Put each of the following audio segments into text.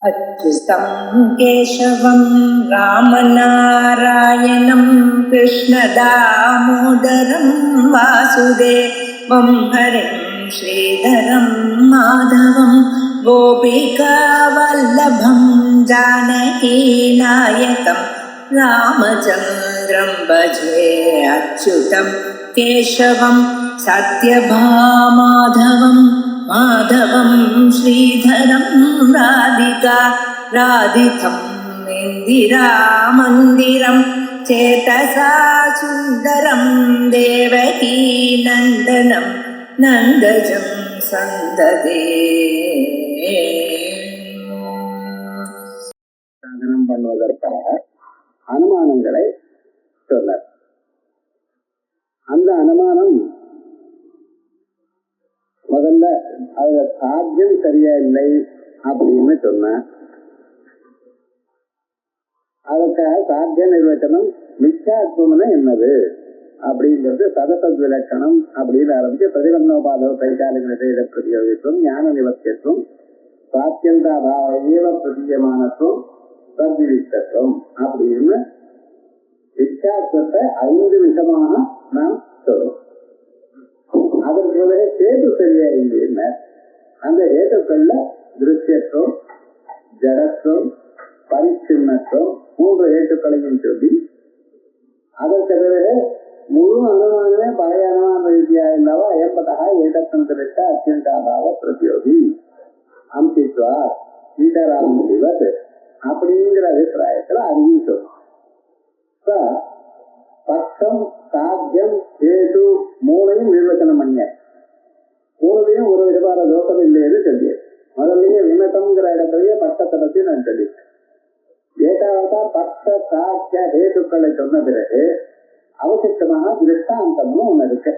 अच्युतं केशवं रामनारायणं कृष्णदामोदरं वासुदेवं हरिं श्रीधरं माधवं गोपिकावल्लभं जानकीनायकं रामचन्द्रं भजे अच्युतं केशवं सत्यभामाधवं माधवं श्रीधरं राधितं इन्दिरामन्दिरं चेतसा सुन्दरं देवकी नन्दनं नन्दजं सन्ददे. பண்ணுவதற்காக அனுமானங்களை சொன்னார். அந்த அனுமானம் முதல்ல அதுல சாத்தியம் சரியா இல்லை அப்படின்னு சொன்ன, அதுக்காக சாத்திய நிர்வச்சனம் மிச்சாத்வம்னா என்னது அப்படிங்கிறது சதசத் விலக்கணம் அப்படின்னு ஆரம்பிச்சு பிரதிபன்னோபாதவ கைகாலிக பிரதியோகித்துவம் ஞான நிவர்த்தியத்துவம் சாத்தியந்தாபாவ பிரதீயமானத்துவம் சத்வித்தத்துவம் அப்படின்னு மிச்சாத்வத்தை 5 விதமாக நாம் சொல்றோம். அதற்கு ஹேது சரியா இல்லைன்னு அந்த ஹேதுக்கள்ல திருஷ்யத்துவம், ஜடத்துவம், பரிச்சின்னத்துவம் 3 ஹேத்துக்களையும் சொல்லி அதற்கு பிறகு முழு அனுமானமே பழைய அனுமான ரீதியா இல்லவா ஏற்பட்டா ஏகத்தந்திரிட்ட அத்தியந்தாபாவ பிரதியோகி அம்பித்வா ஈடராம் முடிவது அப்படிங்கிற அபிப்பிராயத்துல அதையும் சொல்லும். பட்சம், சாத்தியம், ஹேது 3ஐயும் நிர்வச்சனம் பண்ணிய 3லையும் ஒரு விதமான தோஷம் இல்லைன்னு சொல்லியது. முதல்லயே விமதம்ங்கிற இடத்துலயே பட்சத்தை பத்தி நான் சொல்லிட்டேன். ஏகாவதா பட்ச சாத்திய ஹேதுக்களை சொன்ன பிறகு அவசியமாக திருஷ்டாந்தம்னு ஒண்ணு இருக்கு.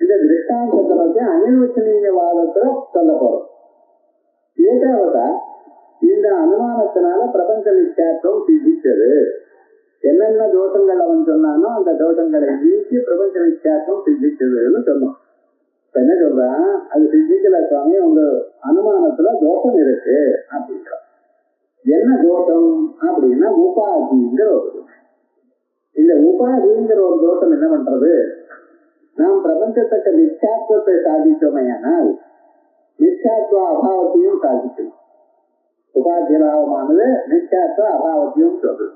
இந்த திருஷ்டாந்தத்தை பத்தி அனிர்வச்சனீயவாதத்துல சொல்ல போறோம். ஏகாவதா இந்த அனுமானத்தினால பிரபஞ்ச நிச்சயத்துவம் சித்திச்சது. என்னென்ன தோஷங்கள் அவன் சொன்னானோ அந்த தோஷங்களை நீக்கி பிரபஞ்ச நிச்சயத்துவம் சித்திச்சதுன்னு சொன்னோம். என்ன சொல்றான், அது சித்திக்கல சுவாமி, உங்க அனுமானத்துல தோஷம் இருக்கு அப்படின்ற. என்ன தோஷம் அப்படின்னா உபாதிங்கிற ஒரு தோஷம். இந்த உபாதிங்கிற ஒரு தோஷம் என்ன பண்றது, நாம் பிரபஞ்சத்துக்கு நிச்சயத்துவத்தை சாதித்தோமையானால் நிச்சயத்துவ அபாவத்தையும் சாதிக்கணும். உபாதிலாபமானது நிச்சயத்துவ அபாவத்தையும் சொல்றது.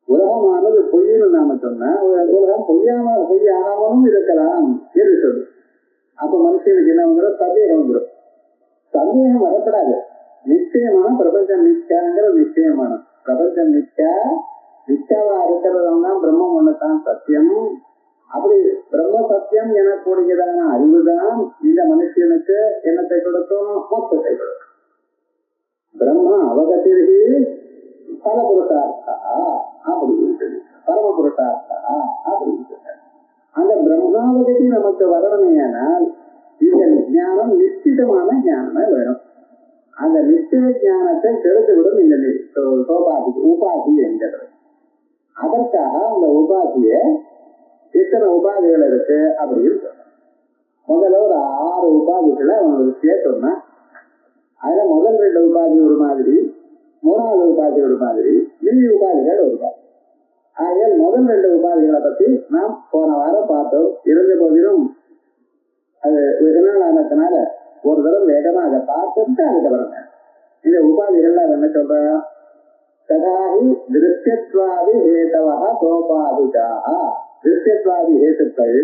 உலகமானது பொய்ன்னு நாம சொன்னா உலகம் பொய்யாகவும் இருக்கலாம் என்று சொல்லு. அப்ப மனுஷனுக்கு என்ன வந்துடும், சந்தேகம் வந்துடும். சந்தேகம் வரப்படாது. நிச்சயமான பிரபஞ்சம் நிச்சயங்கிற நிச்சயமான பிரபஞ்சம் நிச்சயவா இருக்கிறதான் பிரம்மம் ஒண்ணுதான் சத்தியம். அப்படி பிரம்ம சத்தியம் எனக்கூடியதான அறிவுதான் இந்த மனுஷனுக்கு என்னத்தை கொடுக்கும், மொத்தத்தை கொடுக்கும். பிரம்ம அவகத்திற்கு பல புருஷார்த்தா அப்படின்னு சொல்லி பரம புருஷார்த்தா அப்படின்னு சொல்ற அந்த பிரம்மாவகதி நமக்கு வரணுமேனால் இந்த ஞானம் நிச்சிதமான ஞானமே வேணும். அந்த நிச்சய ஞானத்தை தெரிந்துவிடும் இந்த சோபாதி உபாதி என்கிறது. அதற்காக அந்த உபாதிய எத்தனை உபாதிகள் இருக்கு அப்படின்னு சொல்ற. முதல்ல ஒரு 6 உபாதிகளை அவனுக்கு சேர்த்தோம்னா அதுல முதல் 2 உபாதி ஒரு மாதிரி, 3வது உபாதி ஒரு மாதிரி, மீதி உபாதிகள் ஒரு மாதிரி. ஆகையால் முதல் 2 உபாதிகளை பத்தி நாம் போன வாரம் பார்த்தோம். இருந்த போதிலும் அது வெகு நாள் ஆனதுனால ஒரு தடவை வேகமா அதை பார்த்துட்டு அதுக்கு வரங்க. இந்த உபாதிகள்லாம் என்ன சொல்றான், சகாஹி திருஷ்யத்வாதி ஹேதவா சோபாதிகாக. திருஷ்யத்வாதி ஹேத்துக்கள்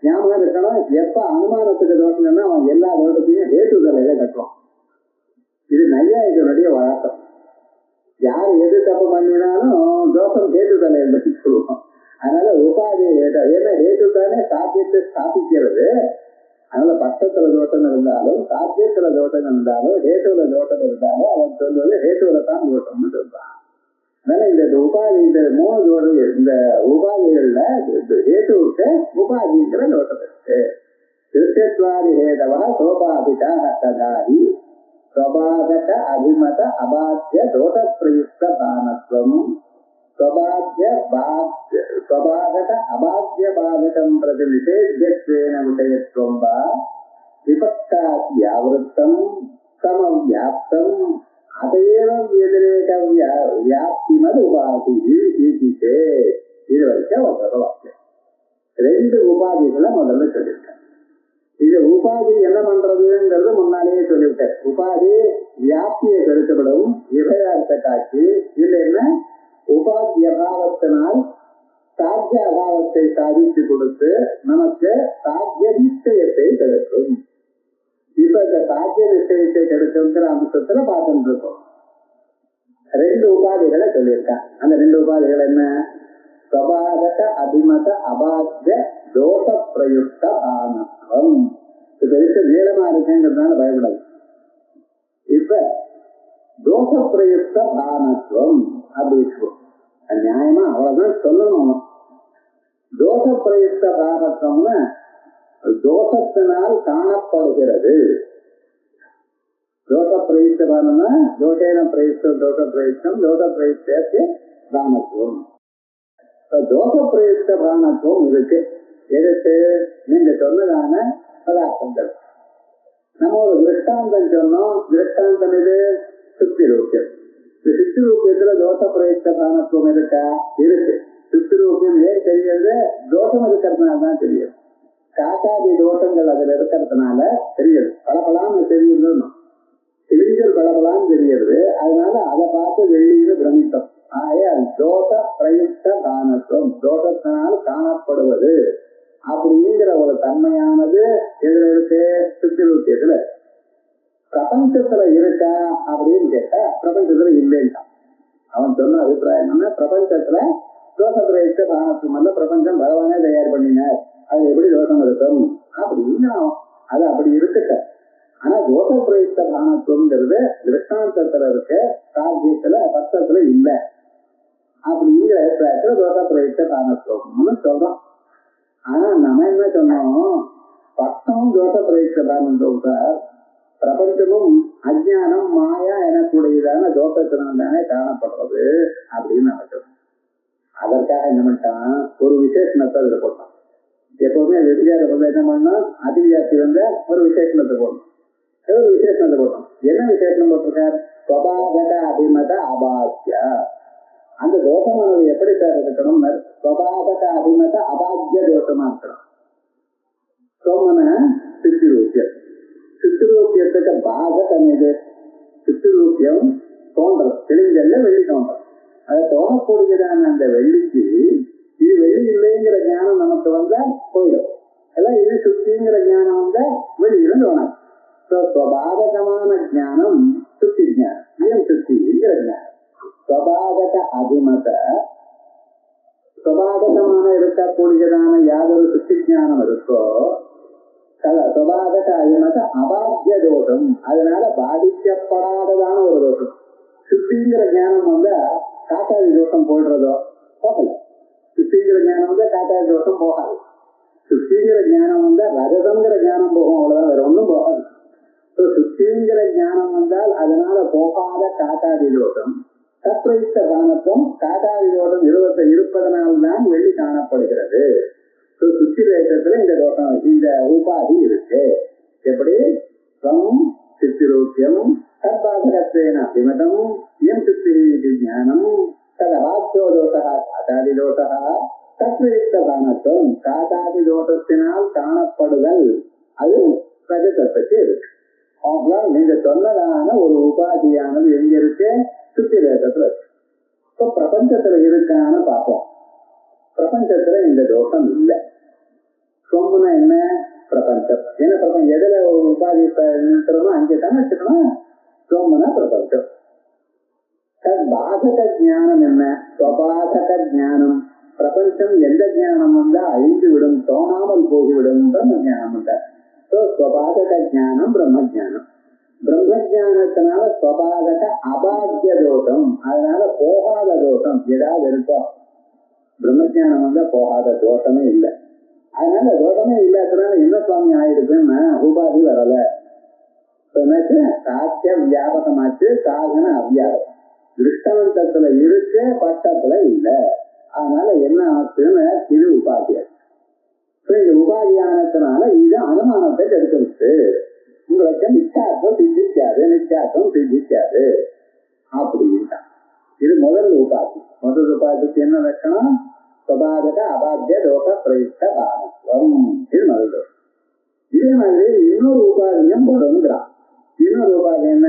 ஞாபகம் இருக்கணும். எப்ப அனுமானத்துக்கு தோஷம்னா அவன் எல்லா தோட்டத்தையும் ஹேத்துக்களையில கட்டுவான். இது நையாயிகளுடைய வழக்கம். யார் எது தப்பு பண்ணினாலும் தோஷம் ஹேத்துதலை பற்றி சொல்லுவோம். அதனால உபாதி ஏன்னா ஹேத்துதானே சாத்தியத்தை ஸ்தாபிக்கிறது. அதனால பட்சத்துல தோட்டம் இருந்தாலும் சாத்தியத்துல தோட்டம் இருந்தாலும் ஹேத்துவ தோட்டம் இருந்தாலும் அவன் சொல்வது ஹேத்துவல தான் தோட்டம்னு சொல்றான். அதனால இந்த உபாதி இந்த 3 தோட்டம் இந்த உபாதிகள்ல ஹேத்துவுக்கு உபாதிங்கிற தோட்டம் இருக்கு. திருஷ்யத்வாதி ஹேதவா சோபாதிகா சதாரி ஸ்வபாகத அபிமத அபாத்திய தோஷ பிரயுக்த பானத்வம் ஸ்வபாகத அபாத்திய பாதகம் பிரதி நிஷேத்யத்வேன விஷயத்வம் வா விபக்தாதி ஆவருத்தம் சமவியாப்தம் அதைய வியாப்திமது உபாதி ஈட்டிட்டே. இது வரைக்கும் அவர் வாக்கியம். 2 உபாதிகளை முதல்ல சொல்லியிருக்கேன். இது உபாதி என்ன பண்றதுங்கிறது முன்னாலேயே சொல்லிவிட்டேன். உபாதி வியாப்தியை கருத்தப்படும் விபயார்த்த காட்சி. இதுல என்ன, உபாதி அபாவத்தினால் சாத்திய அபாவத்தை சாதித்து கொடுத்து நமக்கு சாத்திய நிச்சயத்தை கிடைக்கும். இப்ப இந்த சாத்திய நிச்சயத்தை கிடைக்குங்கிற அம்சத்துல பார்த்துட்டு இருக்கோம். 2 உபாதிகளை சொல்லியிருக்கான். அந்த 2 உபாதிகள் என்ன, ஸ்வபாதக அபிமத அபாத்திய தோஷ பிரயுக்த ஆனந்தம். இப்ப இருக்க நீளமா இருக்குங்கிறதுனால பயப்படாது. இப்ப தோஷ பிரயுக்த பானத்துவம் அப்படின்னு நியாயமா அவ்வளவுதான் சொல்லணும். தோஷ பிரயுக்த பானத்துவம்னா தோஷத்தினால் காணப்படுகிறது. தோஷ பிரயுக்த பானம்னா தோஷேன பிரயுக்தம் தோஷ பிரயுக்தம் தோஷ பிரயுக்தே பானத்துவம். தோஷ பிரயுக்த பானத்துவம் இருக்கு. எதுக்கு, நீங்க சொன்னதான பதார்த்தங்கள். நம்ம ஒரு திருஷ்டாந்தம் சொன்னோம். திருஷ்டாந்தம் இது சுத்திரூபியம். இந்த சித்திரூபியத்துல தோஷ பிரயுக்த பானத்துவம் இருக்கா? இருக்கு. சித்திரூபியம் ஏன் தெரிகிறது, தோஷம் இருக்கிறதுனாலதான் தெரியும். காட்டாதி தோஷங்கள் அதுல இருக்கிறதுனால தெரியுது. பலபலான்னு தெரியுது, கிழிஞ்சல் பலபலான்னு தெரியுது. அதனால அதை பார்த்து வெள்ளின்னு பிரமித்தோம். தோஷ பிரயுக்த பானத்துவம், தோஷத்தினால் காணப்படுவது அப்படிங்கிற ஒரு தன்மையானது எதுல இருக்கு, சித்திரூபியத்துல. பிரபஞ்சத்துல இருக்கா அப்படின்னு கேட்டா பிரபஞ்சத்துல இல்லைன்னா. அவன் சொன்ன அபிப்பிராயம் என்ன, பிரபஞ்சத்துல தோஷ பிரயுக்த பானத்துவம் அல்ல, பிரபஞ்சம் பகவானே தயார் பண்ணினார், அது எப்படி தோஷம் இருக்கும் அப்படின்னு அது அப்படி இருக்குட்ட. ஆனா தோஷ பிரயுக்த பானத்துவம்ங்கிறது திருஷ்டாந்தத்துல இருக்க, சாத்தியத்துல பத்தத்துல இல்லை அப்படிங்கிற அபிப்பிராயத்துல தோஷ பிரயுக்த பானத்துவம்னு சொல்றோம். ஆனா நம்ம என்ன சொன்னோம், பத்தமும் தோஷ பிரயுக்த பானத்துவம் சார். பிரபஞ்சமும் அஜ்ஞானம் மாயா எனக்கூடியதான தோஷத்தினால் தானே காணப்படுறது அப்படின்னு நம்ம சொன்னோம். அதற்காக என்ன பண்ணிட்டான், ஒரு விசேஷணத்தை அதுல போட்டான். எப்பவுமே வெற்றியார என்ன பண்ணோம், அதிவியாப்தி வந்த ஒரு விசேஷணத்தை போடணும். ஒரு விசேஷணத்தை போட்டோம். என்ன விசேஷனம் போட்டிருக்கார், ஸ்வபாதக அபிமத அபாத்தியா. அந்த தோஷமானது எப்படி சார் இருக்கணும், ஸ்வபாதக அபிமத அபாத்திய தோஷமா இருக்கணும். சோமன சித்திரூபியம். சித்திரூபியத்துக்கு பாதகம் எது, சித்திரூபியம் தோன்றது, தெளிஞ்சல்ல வெள்ளி தோன்றது. அதை தோணக்கூடியதான அந்த வெள்ளிக்கு இது வெள்ளி இல்லைங்கிற ஞானம் நமக்கு வந்தா போயிடும். எல்லாம் இது சுத்திங்கிற ஞானம் வந்தா வெளியில தோணாது. ஸ்வபாதகமான ஞானம் சுத்தி ஞானம், ஏன் சுத்திங்கிற ஞானம். ஸ்வபாதக அபிமத, ஸ்வபாதகமான இருக்கக்கூடியதான யாதொரு சுத்தி ஞானம் இருக்கோ, ஸ்வபாதக அபிமத அபாத்திய தோஷம், அதனால பாதிக்கப்படாததான ஒரு தோஷம். சுத்திங்கிற ஞானம் வந்தா காட்டாதி தோஷம் போயிடுறதோ போகல. சுத்திங்கிற ஞானம் வந்தா காட்டாதி தோஷம் போகாது. சுத்திங்கிற ஞானம் வந்தா ரஜதங்கிற ஞானம் போகும், அவ்வளவுதான், வேற ஒன்றும் போகாது. சுத்திங்கிற ஞானம் வந்தால் அதனால போகாத காட்டாதி தோஷம். சப்ரயுக்த பானத்துவம் காட்டாதி தோஷம் இருப்பதனால்தான் வெள்ளி காணப்படுகிறது. சுத்தி ரேட்டத்துல இந்த தோஷம், இந்த உபாதி இருக்கு. எப்படி சித்திரூபியம் தற்பாதகத்வேன அபிமதம் எம் சித்தி ஞானம் ததபாத்தியோ தோஷா காட்டாதி தோஷா சப்ரயுக்த பானத்துவம், காட்டாதி தோஷத்தினால் காணப்படுதல், அது ரஜதத்துக்கு இருக்கு. ஆனால் நீங்க சொன்னதான ஒரு உபாதியானது எங்க இருக்கு, சுத்தி ரேட்டத்துல இருக்கு. இப்ப பிரபஞ்சத்துல இருக்கான்னு பார்ப்போம். பிரபஞ்சத்துல இந்த தோஷம் இல்லை. சொம்புனா என்ன, பிரபஞ்சம். என்ன பிரபஞ்சம் எதுல ஒரு உபாதி நிறுத்துறோமோ அங்கேதான் வச்சுக்கணும். சொம்புனா பிரபஞ்சம். பாதக ஞானம் என்ன, ஸ்வபாதக ஞானம். பிரபஞ்சம் எந்த ஞானம் வந்தா அழிந்து விடும், தோணாமல் போய்விடும், பிரம்ம ஞானம் வந்தா. ஸ்வபாதக ஞானம் பிரம்ம ஜானம். பிரம்ம ஜானத்தினால ஸ்வபாதக அபாத்திய தோஷம், அதனால போகாத தோஷம் ஏதாவது இருக்கும். பிரம்ம ஜானம் வந்தா போகாத தோஷமே இல்லை. அதனால தோஷமே இல்லாதனால என்ன சுவாமி ஆயிடுதுன்னா உபாதி வரல. சாத்திய வியாபகமாச்சு, சாதன அவ்வியாபகம். திருஷ்டாந்தத்துல இருக்கு, பட்டத்துல இல்லை. அதனால என்ன ஆச்சுன்னு இது உபாதியா. இந்த உபாதியானத்தினால இது அனுமானத்தை எடுத்துருச்சு. உங்களுக்கு நிச்சயார்த்தம் சித்திக்காது, நிச்சயார்த்தம் சித்திக்காது அப்படின்ட்டான். இது முதல் முதல் உபாதிக்கு என்ன லட்சணம்? சுபாதக அபாத்திய தோஷ பிரயுக்த பாதத்துவம். இது முதல் தோஷம். இதே மாதிரி இன்னொரு உபாதியும் போடுங்கிறான். இன்னொரு உபாதி என்ன?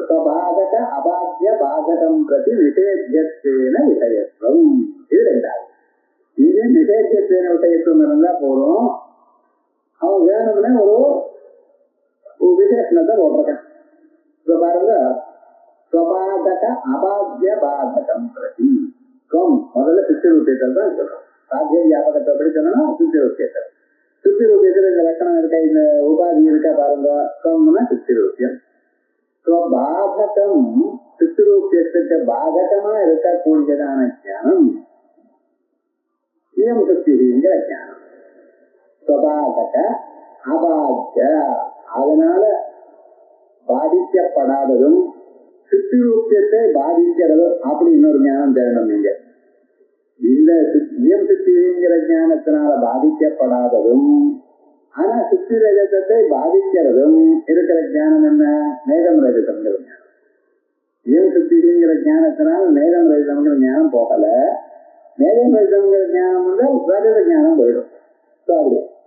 சுபாதக அபாத்திய பாதகம் பிரதி நிஷேத்தியத்வேன விஷயத்துவம். இது ரெண்டாவது. இதே நிஷேத்தியத்வேன விஷயத்துவம் இருந்தா போதும். அவன் வேணும்னே ஒரு விசேஷணத்தை போட்டிருக்கான். இப்ப பாருங்க, சுபாதக அபாத்திய பாதகம் பிரதி. முதல்ல சித்திரூபியத்தில் தான் சொல்றோம். சாத்திய வியாபகத்தை எப்படி சொல்லணும்? சித்திரூபியத்தில். சித்திரூபியத்தில் இந்த லட்சணம் இருக்க, இந்த உபாதி இருக்கா பாருங்க. சொம்னா சித்திரூபியம். பாதகம் சித்திரூபியத்துக்கு பாதகமா இருக்கக்கூடியதான ஞானம் இயம் சுத்திங்கிற ஞானம். சுபாதக அபாத்திய, அதனால பாதிக்கப்படாததும் சித்திரூபியத்தை பாதிக்கிறதும் அப்படி இன்னொரு ஞானம் தேடணும். நீங்க இந்த இயம் சித்திங்கிற ஞானத்தினால பாதிக்கப்படாததும் ஆனா சித்தி ரஜத்தை பாதிக்கிறதும் இருக்கிற ஞானம் என்ன? நேதம் ரஜிதம்ங்கிற ஞானம். இயம் சித்திங்கிற ஞானத்தினால நேதம் ரஜிதம்ங்கிற ஞானம் போகல. நேதம் ரஜிதம்ங்கிற ஞானம் வந்து ரஜத ஞானம் போயிடும்.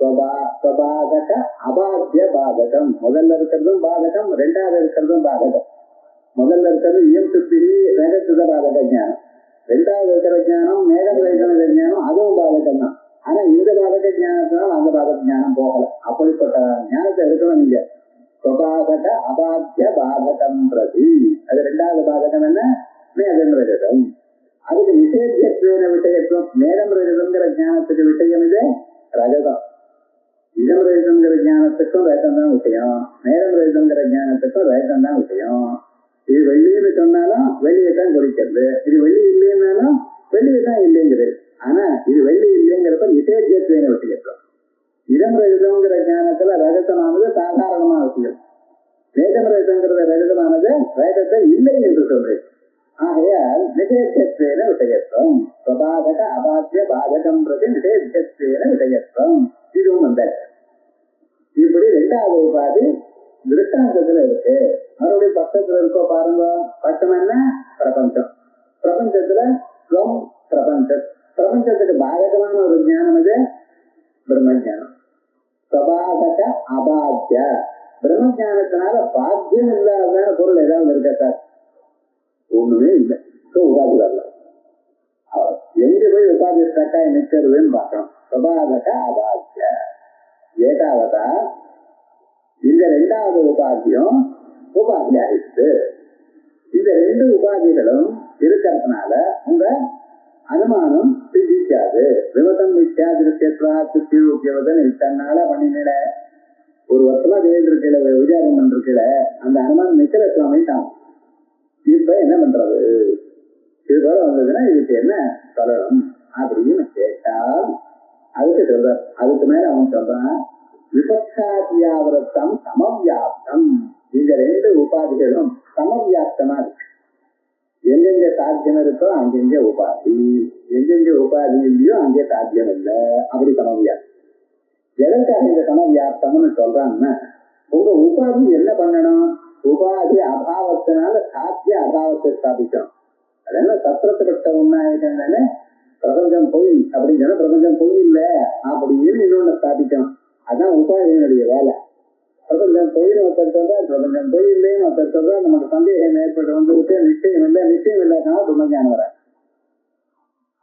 சுபாதக அபாத்திய பாதகம். முதல்ல இருக்கிறதும் பாதகம், ரெண்டாவது இருக்கிறதும் பாதகம். முதல்ல இருக்கிறது இயம் சித்தி ரஜத பாதக ஞானம். ரெண்டாவது இருக்கிற ஞானம் நேதம் ரஜித ஞானம், அதுவும் பாதகம் தான். ஆனா இந்த பாதக ஞானத்தினால அந்த பாதக ஞானம் போகல. அப்படிப்பட்ட ஞானத்தை எடுக்கணும் நீங்க. சுபாதக அபாத்திய பாதகம் பிரதி. அது ரெண்டாவது பாதகம் என்ன? நேதம் ரஜதம். அதுக்கு நிஷேத்தியத்துவ விஷயத்துவம். நேதம் ரஜதம்ங்கிற ஞானத்துக்கு விஷயம் இது ரஜதம். இடம் ரஜதம்ங்கிற ஞானத்துக்கும் ரஜதம் தான் விஷயம். நேதம் ரஜதம்ங்கிற ஞானத்துக்கும் ரஜதம் தான் விஷயம். இது வெள்ளின்னு சொன்னாலும் வெள்ளியை தான் குறிக்கிறது. இது வெள்ளி இல்லைன்னாலும் வெள்ளியை தான் இல்லைங்கிறது. ஆனா இது வெள்ளி இல்லைங்கிறப்ப நிஷேத்தியத்துவ விஷயம். இடம் ரஜதம்ங்கிற ஞானத்துல ரஜதமானது சாதாரணமான விஷயம். நேதம் ரஜதம்ங்கிறத ரஜதமானது ரஜதத்தை இல்லை என்று சொல்றேன். ஆகையால் நிஷேத்தியத்துவ விஷயத்துவம். சுபாதக அபாத்திய பாதகம் பிரதி நிஷேத்தியத்துவ விஷயத்துவம். இதுவும் வந்தாச்சு. இப்படி ரெண்டாவது உபாதி திருஷ்டாந்தத்துல இருக்கு. மறுபடியும் பக்கத்துல இருக்கோ பாருங்க. பட்டம் என்ன? பிரபஞ்சம். பிரபஞ்சத்துல பிரபஞ்சத்துக்கு பாதகமான ஒரு ஞானம் இது பிரம்ம ஜானம். சுபாதக அபாத்திய. பிரம்ம ஜானத்தினால பாத்தியம் இல்லாத பொருள் ஏதாவது இருக்கா சார்? ஒண்ணுமே இல்லை. உபாதி வரல. எங்க போய் உபாதி கட்டாயம் நிற்கிறதுன்னு பார்க்கணும். சுபாதக அபாத்திய. ஏகாவதா இந்த ரெண்டாவது உபாதியும் உபாதி ஆயிடுச்சு. இந்த ரெண்டு உபாதிகளும் இருக்கிறதுனால உங்க அனுமானம் சித்திக்காது. விமதம் மிச்சா திருஷ்யத்வாத்தியோகியவதன் இத்தனால பண்ணினல ஒரு வருஷமா தேடி இருக்கல, விசாரம் பண்ணிருக்கல, அந்த அனுமானம் நிக்கிற சுவாமிட்டான். இப்ப என்ன பண்றது? இது போல வந்ததுன்னா இதுக்கு என்ன சொல்லணும் அப்படின்னு கேட்டால் அதுக்கு சொல்ற. அதுக்கு மேல அவன் சொல்றான், விபக்ஷாதியாவிரத்தம் சமவியாப்தம். இந்த ரெண்டு உபாதிகளும் சமவியாப்தமா இருக்கு. எங்கெங்க சாத்தியம் இருக்கோ அங்கெங்க உபாதி, எங்கெங்க உபாதி இல்லையோ அங்கே சாத்தியம் இல்லை. அப்படி சமவியாப்தம். எதற்காக இந்த சமவியாப்தம்னு சொல்றாங்கன்னா, உங்க உபாதி என்ன பண்ணணும்? உபாதி அபாவத்தினால சாத்திய அபாவத்தை ஸ்தாபிக்கணும். அதனால சத்திரத்துப்பட்ட உண்மையாயிட்டாங்க தானே பிரபஞ்சம் பொய் அப்படின்னு சொன்னா பிரபஞ்சம் பொய் இல்லை அப்படின்னு இன்னொன்னு ஸ்தாபிக்கணும். அதான் உபாதியினுடைய வேலை. பிரபஞ்சம் பொய்னு ஒருத்தர் சொல்றா, பிரபஞ்சம் பொய் இல்லைன்னு ஒருத்தர் சொல்றா, நமக்கு சந்தேகம் ஏற்பட்டு வந்துவிட்டு நிச்சயம் இல்லை, நிச்சயம் இல்லாதனால பிரம்மஞானம் வர.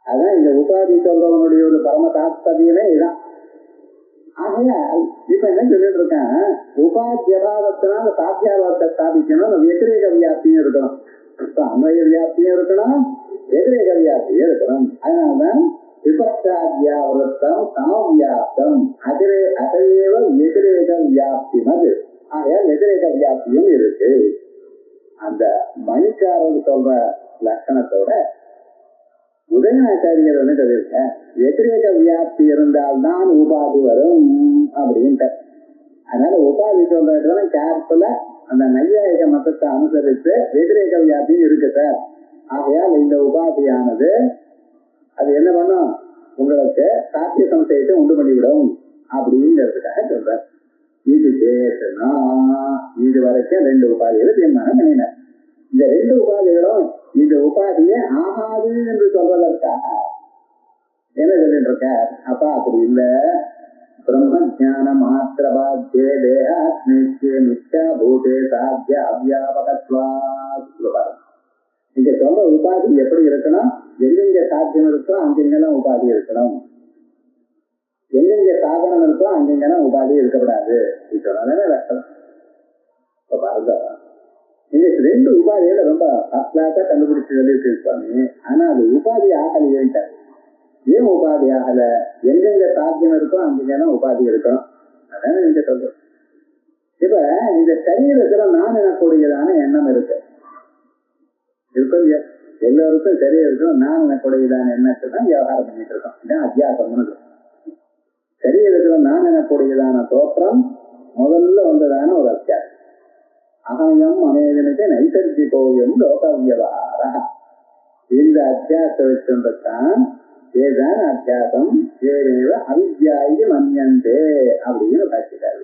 அதான் இந்த உபாதி சொல்றவனுடைய ஒரு பரம தாத்பரியமே இதுதான். ஆகையால் இப்ப என்ன சொல்லிட்டு இருக்கான், உபாத்தியபாவத்தினால சாத்தியாபாவத்தை ஸ்தாபிக்கணும். வெதிரேக வியாப்தியும் இருக்கணும். அன்வய வியாப்தியும் இருக்கணும், வெதிரேக வியாப்தியும் இருக்கணும். அதனால்தான் விபக்ஷாத்யாவிரத்தம் சமவியாப்தம். அதையேவ வெதிரேக வியாப்திமது. ஆகையால் வெதிரேக வியாப்தியும் இருக்கு. அந்த மணிக்காரன் சொல்ற லட்சணத்தோட உதயநாச்சாரியர் வந்து சொல்லியிருக்க, வெதிரேக வியாப்தி இருந்தால்தான் உபாதி வரும் அப்படின்ட்டு. அதனால உபாதி சொல்றதுல கேர்ஃபுல்லா அந்த நையாயிக மதத்தை அனுசரித்து வெதிரேக வியாப்தியும் இருக்கு சார். ஆகையால் இந்த உபாதியானது அது என்ன பண்ணும், உங்களுக்கு சாத்திய சம்சயத்தை உண்டு பண்ணிவிடும் அப்படிங்கிறதுக்காக சொல்ற. இது கேட்டுனா இது வரைக்கும் ரெண்டு உபாதிகளை தீர்மானம் பண்ணின. இந்த ரெண்டு உபாதிகளும் இந்த உபாதியே ஆகாது என்று சொல்வதற்காக என்ன சொல்லிட்டு இருக்க? அப்பா அப்படி இல்ல, பிரம்ம ஜான மாத்திர பாத்தியே தேகாத்மிக்கே மித்யா பூதே சாத்திய அவ்யாபகத்வாத். இங்க சொல்ற உபாதி எப்படி இருக்கணும்? எங்கெங்க சாத்தியம் இருக்கோ அங்கெங்கெல்லாம் உபாதி இருக்கணும், எங்கெங்க சாதனம் இருக்கோ அங்கெங்கெல்லாம் உபாதி இருக்கக்கூடாது. சொன்னாலே லட்சணம். இப்ப பாருங்க, இங்க 2 உபாதியில ரொம்ப அஸ்லாட்டா கண்டுபிடிச்சு சொல்லிட்டு இருப்பாங்க. ஆனா அது உபாதி ஆகலையேன்ட்டாரு. ஏன் உபாதி ஆகல? எங்கெங்க சாத்தியம் இருக்கோ அங்கெல்லாம் உபாதி இருக்கணும். அதான நீங்க சொல்றோம். இப்ப இந்த சரீரத்துல நான் எனக்கூடியதான எண்ணம் இருக்கு. எல்லோருக்கும் சரீரத்துக்கும் நான் எனக்கூடியதான எண்ணத்தை தான் விவகாரம் பண்ணிட்டு இருக்கோம். இதான் அத்தியாசம். சரீரத்துல நான் எனக்கூடியதான தோற்றம் முதல்ல வந்ததான ஒரு அத்தியாசம். அகயம் அமேதனுக்கு நைசர்ஜிகோயம் லோக வியவகார. இந்த அத்தியாசம் வச்சுதான் ஏதான் அத்தியாசம் ஏதேவ அவித்யாயி மன்யந்தே அப்படின்னு பார்க்கிறாரு.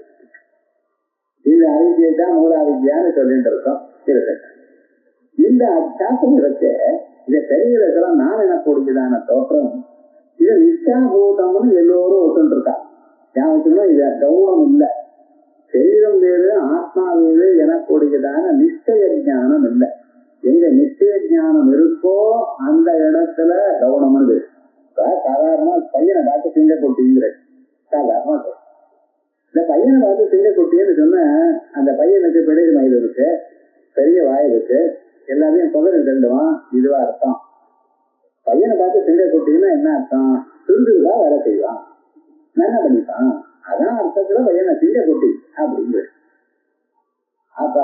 இந்த அவித்யை தான் மூல அவித்யான்னு சொல்லிட்டு இருக்கோம். இந்த அத்தியாசம் இருக்க இந்த சரீரத்துல நான் எனக்கூடியதான தோற்றம் இது நிஷ்டாபூதம்னு எல்லோரும் ஒத்துட்டு இருக்கா. ஞாபகம் இது கௌரவம் இல்லை. சரீரம் வேறு ஆத்மா வேறு எனக்கூடியதான நிச்சய ஞானம் இல்லை. எங்க நிச்சய ஞானம் இருக்கோ அந்த இடத்துல கவனம்னு பேரு. சாதாரணமா பையனை பார்த்து சிங்க கொட்டிங்கிற சாதாரணமா இந்த பையனை பார்த்து சிங்க கொட்டின்னு சொன்ன அந்த பையனுக்கு பெரிய மயில் இருக்கு, பெரிய வாய் இருக்கு, எல்லாத்தையும் பகரம் தண்டுவான். இதுவா அர்த்தம். பையனை பார்த்து சிங்க கொட்டிங்கன்னா என்ன அர்த்தம்? சுருந்துருக்கா வேலை செய்வான், என்ன பண்ணிப்பான். அதான் அர்த்தத்துல பையனை சிங்க கொட்டி அப்படிங்கிற. அப்ப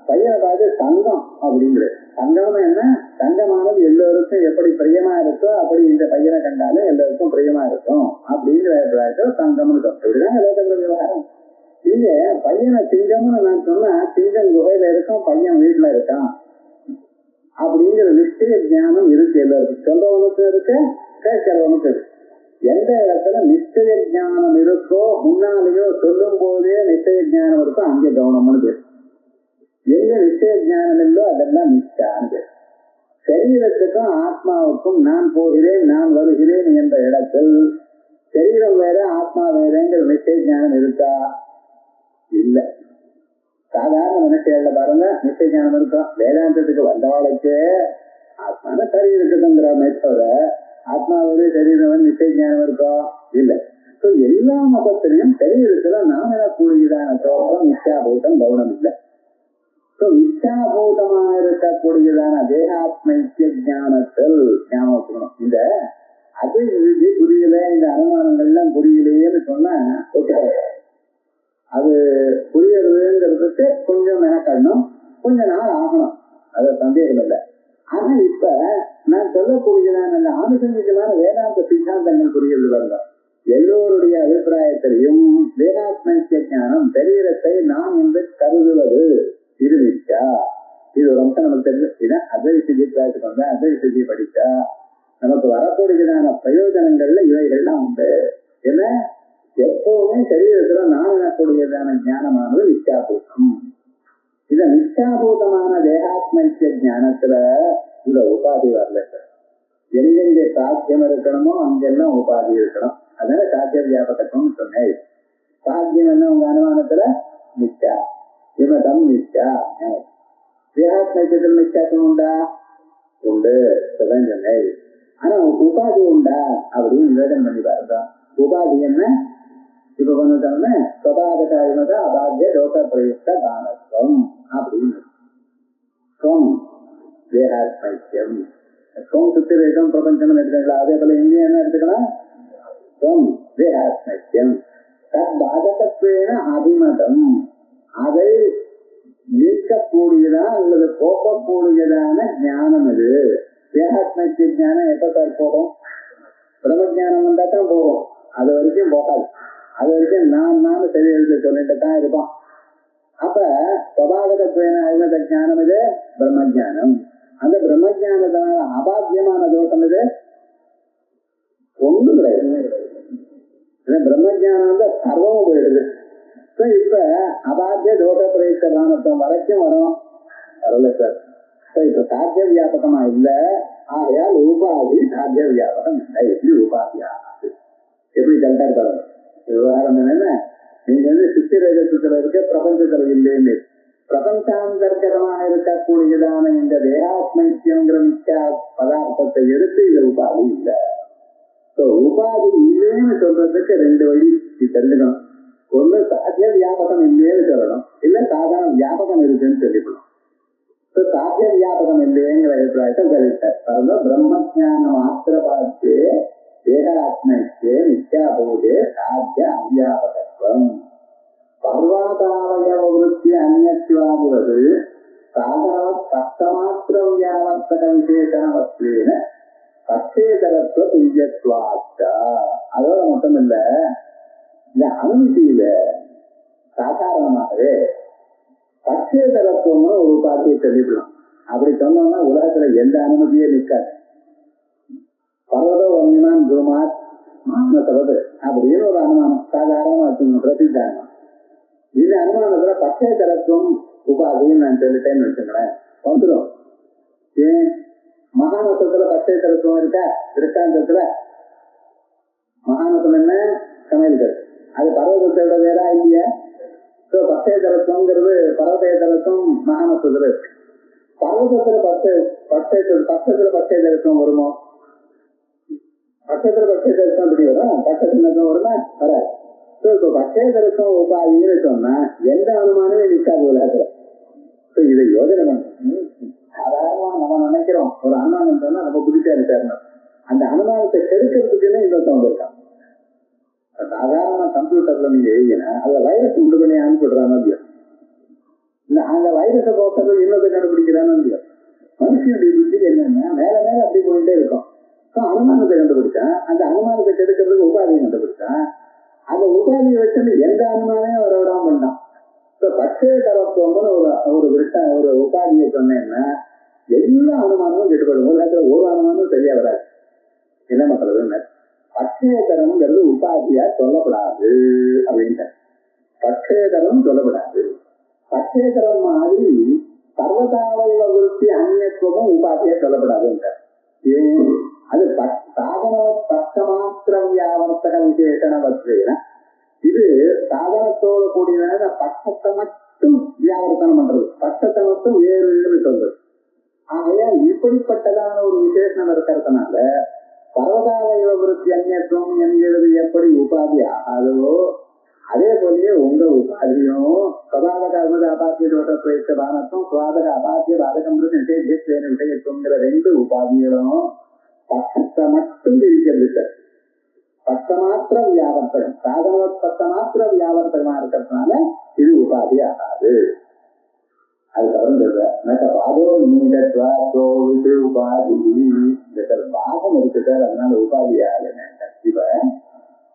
பையனை பார்த்து தங்கம் அப்படிங்கிற. தங்கம்னு என்ன? தங்கமானது எல்லோருக்கும் எப்படி பிரியமா இருக்கோ அப்படி இந்த பையனை கண்டாலும் எல்லோருக்கும் பிரியமா இருக்கும் அப்படிங்கிற தங்கம்னு இருக்கும். இப்படிதான் லோகத்துல விவகாரம். இங்க பையனை சிங்கம்னு நான் சொன்னா சிங்கம் குகையில இருக்கும், பையன் வீட்டுல இருக்கான் அப்படிங்கிற நிச்சய ஞானம் இருக்கு. எல்லாருக்கும் சொல்றவனுக்கும் இருக்கு, கேட்கிறவனுக்கு இருக்கு. எந்த இடத்துல நிச்சய ஞானம் இருக்கோ முன்னாலேயோ சொல்லும் போதே நிச்சய ஞானம் இருக்கோ அங்கே கவனம்னு பேரு. எங்க நிச்சய ஞானம் இல்லோ அதெல்லாம் நிஷ்டான்னு. சரீரத்துக்கும் ஆத்மாவுக்கும் நான் போகிறேன் நான் வருகிறேன் என்ற இடத்தில் சரீரம் வேற ஆத்மா வேறங்கிற நிச்சய ஞானம் இருக்கா? இல்ல. சாதாரண மனுஷியல்ல பாருங்க நிச்சய ஞானம் இருக்கும். வேதாந்தத்துக்கு வந்தவாளுக்கு ஆத்மான சரீரத்துக்குங்கிறமே தவிர ஆத்மா வேறு சரீரம் நிச்சய ஞானம் இருக்கா? இல்ல. எல்லா மதத்திலையும் சரீரத்துல நான் எனக்கூடியதான தோற்றம் நிச்சயாபூதம் கவனம் இல்லை. நிச்சயாபூதமாக இருக்கக்கூடியதான தேகாத்மைக்கிய ஞானத்தில் ஞாபகம் வச்சுக்கணும். இந்த அது இது புரியல, இந்த அனுமானங்கள்லாம் புரியலையேன்னு சொன்னா அது புரியறதுங்கிறதுக்கு கொஞ்சம் மெனக்கடணும், கொஞ்ச நாள் ஆகணும், அது சந்தேகம் இல்லை. ஆனா இப்ப நான் சொல்லக்கூடியதான அந்த ஆனுசங்கிகமான வேதாந்த சித்தாந்தங்கள் புரியுது பாருங்க. எல்லோருடைய அபிப்பிராயத்திலையும் வேதாத்மைக்கிய ஞானம் சரீரத்தை நான் என்று கருதுவது இது நிச்சா. இது ஒரு அம்சம் நமக்கு தெரிஞ்சு அத்வைசியை கிளாஸுக்கு வந்தா அத்வைசியை படிச்சா நமக்கு வரக்கூடியதான பிரயோஜனங்கள்ல இவைகள்லாம் உண்டு. ஏன்னா எப்பவுமே சரீரத்துல நான் எனக்கூடியதான ஞானமானது நிச்சாபூதம். இந்த நிச்சாபூதமான தேகாத்மைக்கிய ஞானத்துல இந்த உபாதி வரல. எங்கெங்க சாத்தியம் இருக்கணுமோ அங்கெல்லாம் உபாதி இருக்கணும். அதனால சாத்திய வியாபகத்துவம் சொன்னேன். சாத்தியம் என்ன உங்க அனுமானத்துல? நிச்சா. இவதம் நிச்சா. தேகாத்மைக்கத்தில் நிச்சாத்தம் உண்டா? உண்டு. சொன்னேன். ஆனா உபாதி உண்டா அப்படின்னு நிவேதனம் பண்ணி பாருங்க. உபாதி என்ன? இப்ப வந்துட்டோம்னா சுபாதகாரிமத அபாத்திய லோக பிரயுக்த தானத்துவம் அப்படின்னு தேகாத்மைக்கியம். சுத்தி வேதம் பிரபஞ்சம் எடுத்துக்கலாம். அதே போல இங்கே என்ன எடுத்துக்கலாம்? தேகாத்மைக்கியம். தத் பாதகத்துவேன அபிமதம். அதை நீக்கக்கூடியதா அல்லது போக்கக்கூடியதான ஞானம் இது. தேகாத்மைக்கிய ஞானம் எப்ப போகும்? பிரம்மஜானம் வந்தா தான் போகும். அது வரைக்கும் போகாது. அது வரைக்கும் நான் சரீரத்தை சொல்லிட்டு தான் இருப்பான். அப்ப சுபாவகத்துவேன அபிமத ஞானம் இது பிரம்மஜானம். அந்த பிரம்மஜானத்தினால அபாத்தியமான தோஷம் இது ஒன்றும் கிடையாது. பிரம்மஜானம் வந்து சர்வமும் போயிடுது. இப்ப அபாத்திய தோஷ பிரயுக்த தானத்துவம் வரைக்கும் வரும். வரல சார். இப்ப சாத்திய வியாபகமா இல்ல, ஆகையால் உபாதி சாத்திய வியாபகம் இல்லை. எப்படி உபாதியாகாது? எப்படி கரெக்டா இருக்காங்க விவகாரம்? என்னன்னா, நீங்க சித்திரத்துல இருக்க பிரபஞ்சத்துல இல்லைன்னு, பிரபஞ்சாந்தர்கதமாக இருக்கக்கூடியதான இந்த தேகாத்மைக்கியங்கிற மிக்க பதார்த்தத்தை எடுத்து இது உபாதி இல்லை. உபாதி இல்லைன்னு சொல்றதுக்கு ரெண்டு வழி தெரிஞ்சுக்கணும். ஒண்ணு சாத்திய வியாபகம் இல்லைன்னு சொல்லணும், இல்ல சாதாரண வியாபகம் இருக்குன்னு சொல்லிக்கணும். சாத்திய வியாபகம் இல்லைங்கிற அபிப்பிராயத்தை சொல்லிட்டார். பிரம்மஜான மாத்திர பாத்தியே தேகாத்மைக்கே நித்யாபோதே சாத்திய அவ்யாபகத்துவம் பர்வாதாவயவ விருத்தி அந்நியத்துவாகுவது சாதனவத் பக்தமாத்திர வியாவர்த்தக விசேஷணவத்வேன பச்சேதரத்துவ துல்யத்வாச்சா. அதோட மட்டும் இல்ல, இந்த அனுமதியில சாதாரணமாகவே பச்சேதரத்துவம்னு ஒரு உபாதியை சொல்லிடலாம். அப்படி சொன்னோம்னா உலகத்துல எந்த அனுமதியே நிற்காது. பர்வத ஒன்னினான் குருமாத் மானசவது அப்படின்னு ஒரு அனுமானம் சாதாரணமா வச்சுக்கணும், பிரசித்த அனுமானம். இந்த அனுமானத்துல பச்சேதரத்துவம் உபாதின்னு நான் சொல்லிட்டேன்னு வச்சுங்களேன், வந்துடும். ஏன் மகாநசத்துல பச்சேதரத்துவம் இருக்கா? திருஷ்டாந்தத்துல மகாநசம் என்ன? சமையல் கரு. அது பர்வதத்தோட வேறா இல்லையா? பச்சேதரத்துவங்கிறது பர்வதேதரத்துவம் மகாநசத்துல இருக்கு. பர்வதத்துல பட்சத்துல பச்சேதரத்துவம் வருமோ? பட்சத்துல பச்சேதரத்துவம் எப்படி வரும்? பட்சத்துல வருமா? வராது. இப்ப பச்சேதரத்துவம் உபாதின்னு சொன்னா எந்த அனுமானமே நிற்காது உலகத்துல. இதை யோஜனை பண்ண சாதாரணமா நம்ம நினைக்கிறோம், ஒரு அனுமானம் சொன்னா நம்ம புதுசா இருக்காரு. அந்த அனுமானத்தை கெடுக்கிறதுக்குன்னு இன்னொருத்தவங்க இருக்கான். சாதாரண கம்ப்யூட்டர்ல நீங்க எழுதினா அதை வைரஸ் உண்டு பண்ணி அனுப்பிடுறான்னு இல்லையா? அந்த வைரஸை போக்குறது இன்னொரு கண்டுபிடிக்கிறான்னு இல்லையா? மனுஷனுடைய புத்தி என்னன்னா மேல மேல அப்படி போயிட்டே இருக்கும். அனுமானத்தை கண்டுபிடிச்சான், அந்த அனுமானத்தை கெடுக்கிறதுக்கு உபாதியை கண்டுபிடிச்சான். அந்த உபாதியை வச்சு எந்த அனுமானமே வர விடாம பண்ணான். பச்சேதரத்துவம்னு ஒரு உபாதியை சொன்னேன்னா எல்லா அனுமானமும் கெட்டுப்படும். உலகத்துல ஒரு அனுமானமும் சரியா வராது. என்ன பண்றதுன்னு பச்சேதரம்ங்கிறது உபாதியா சொல்லப்படாது அப்படின்ட்டு. பச்சேதரம் சொல்லப்படாது. பச்சேதரம் மாதிரி சர்வதாவய விருத்தி அந்நியத்துவமும் உபாதியா சொல்லப்படாதுன்ற. ஏன்? அது சாதன பட்சமாத்திரம் வியாவர்த்தக விசேஷணவத்வேன, இது சாதனத்தோடு கூடியதான பட்சத்தை மட்டும் வியாவர்த்தனம் பண்றது, பட்சத்தை மட்டும் வேறு சொல்றது. ஆகையால் இப்படிப்பட்டதான ஒரு விசேஷம் இருக்கிறதுனால பர்வதாவய விருத்தி அந்நியத்துவம் என்கிறது எப்படி உபாதி ஆகாதோ, அதே போலயே உங்க உபாதியும் சுவாதக அனுமதி அபாத்திய தோட்ட பிரயுக்த பானத்துவம் சுவாதக அபாத்திய பாதகம் விஷயத்துவங்கிற ரெண்டு உபாதிகளும் பட்சத்தை மட்டும் இருக்கிறது சார். பட்சமாத்திர வியாவர்த்தகம், சாதன பட்சமாத்திர வியாவர்த்தகமா இருக்கிறதுனால இது உபாதி ஆகாது. அது தவிர உபாதி பாகம் இருக்கு சார், அதனால உபாதி ஆகல. இப்ப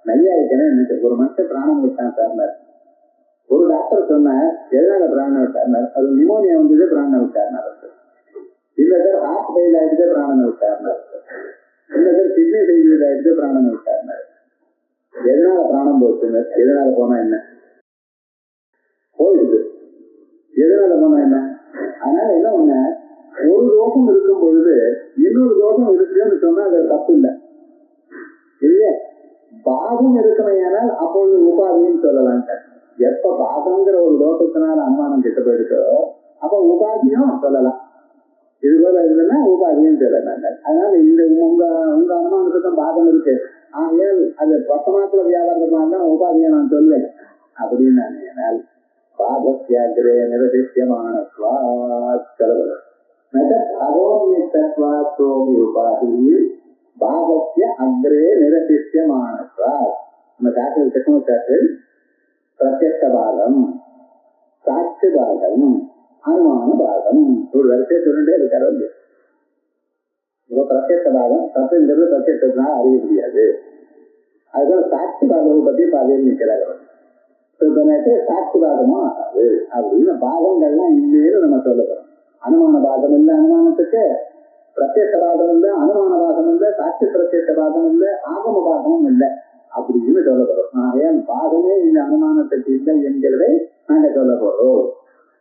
நிறைய இருக்கேன்னு ஒரு மனுஷன் பிராணம் விட்டான் சார். ஒரு டாக்டர் சொன்னார் எதனால பிராணம் விட்டார்? அது நிமோனியா வந்தது பிராணம் விட்டார். இல்ல சார் ஹார்ட் ஃபெயில் ஆயிடுச்சு பிராணம் விட்டார். இல்ல சார் கிட்னி ஃபெயில் ஆயிடுச்சு பிராணம் விட்டார். எதனால பிராணம் போச்சுங்க? எதனால போனா என்ன? போயிடுது. எதனால போனா என்ன? அதனால என்ன ஒண்ணு, ஒரு தோஷம் இருக்கும் பொழுது இன்னொரு தோஷம் இருக்குன்னு சொன்னா அது தப்பு இல்லை இல்லையே. பாகம் இருக்கமையானால் அப்பொழுது உபாதின்னு சொல்லலாம் சார். எப்ப பாகங்கிற ஒரு தோஷத்தினால அனுமானம் கிட்ட போயிடுச்சோ அப்ப உபாதியும் சொல்லலாம். இது போல இருந்ததுன்னா உபாதியும் சொல்லலாம். அதனால இந்த உங்க அனுமானத்துக்கு பாகம் இருக்கு, ஆகையால் அது பக்கமாத்துல வியாபாரத்துக்கு தான் உபாதியை நான் சொல்வேன் அப்படின்னு நான் பாகத்தியாகிரே நிரதிஷ்யமான உபாதி பாகத்திய அக்ரே நிரதிஷ்யமான நம்ம சாட்டில் செக்கணும் சாட்டில் பிரத்யக்ஷ பாகம், சாட்சி பாகம், அனுமான பாகம் ஒரு வரிசையை சொல்லிட்டே இருக்காரு. இப்போ பிரத்யக்ஷ பாகம் சத்துங்கிறது பிரத்யக்ஷத்தினால அறிய முடியாது. அதுக்காக சாட்சி பாகத்தை பத்தி பாதையில் நிற்கிறார். சாட்சி பாகமும் ஆகாது அப்படின்னு பாகங்கள்லாம் இல்லைன்னு நம்ம சொல்லப்போம். அனுமான பாகம் இல்லை அனுமானத்துக்கு, பிரத்யக்ஷ பாகம் இல்லை அனுமான பாகம் இல்லை, சாட்சி பிரத்யக்ஷ பாகம் இல்லை, ஆகம பாகமும் இல்லை அப்படின்னு சொல்ல போறோம். ஏன் பாகமே இந்த அனுமானத்துக்கு இல்லை என்கிறதை நாங்க சொல்ல போறோம்.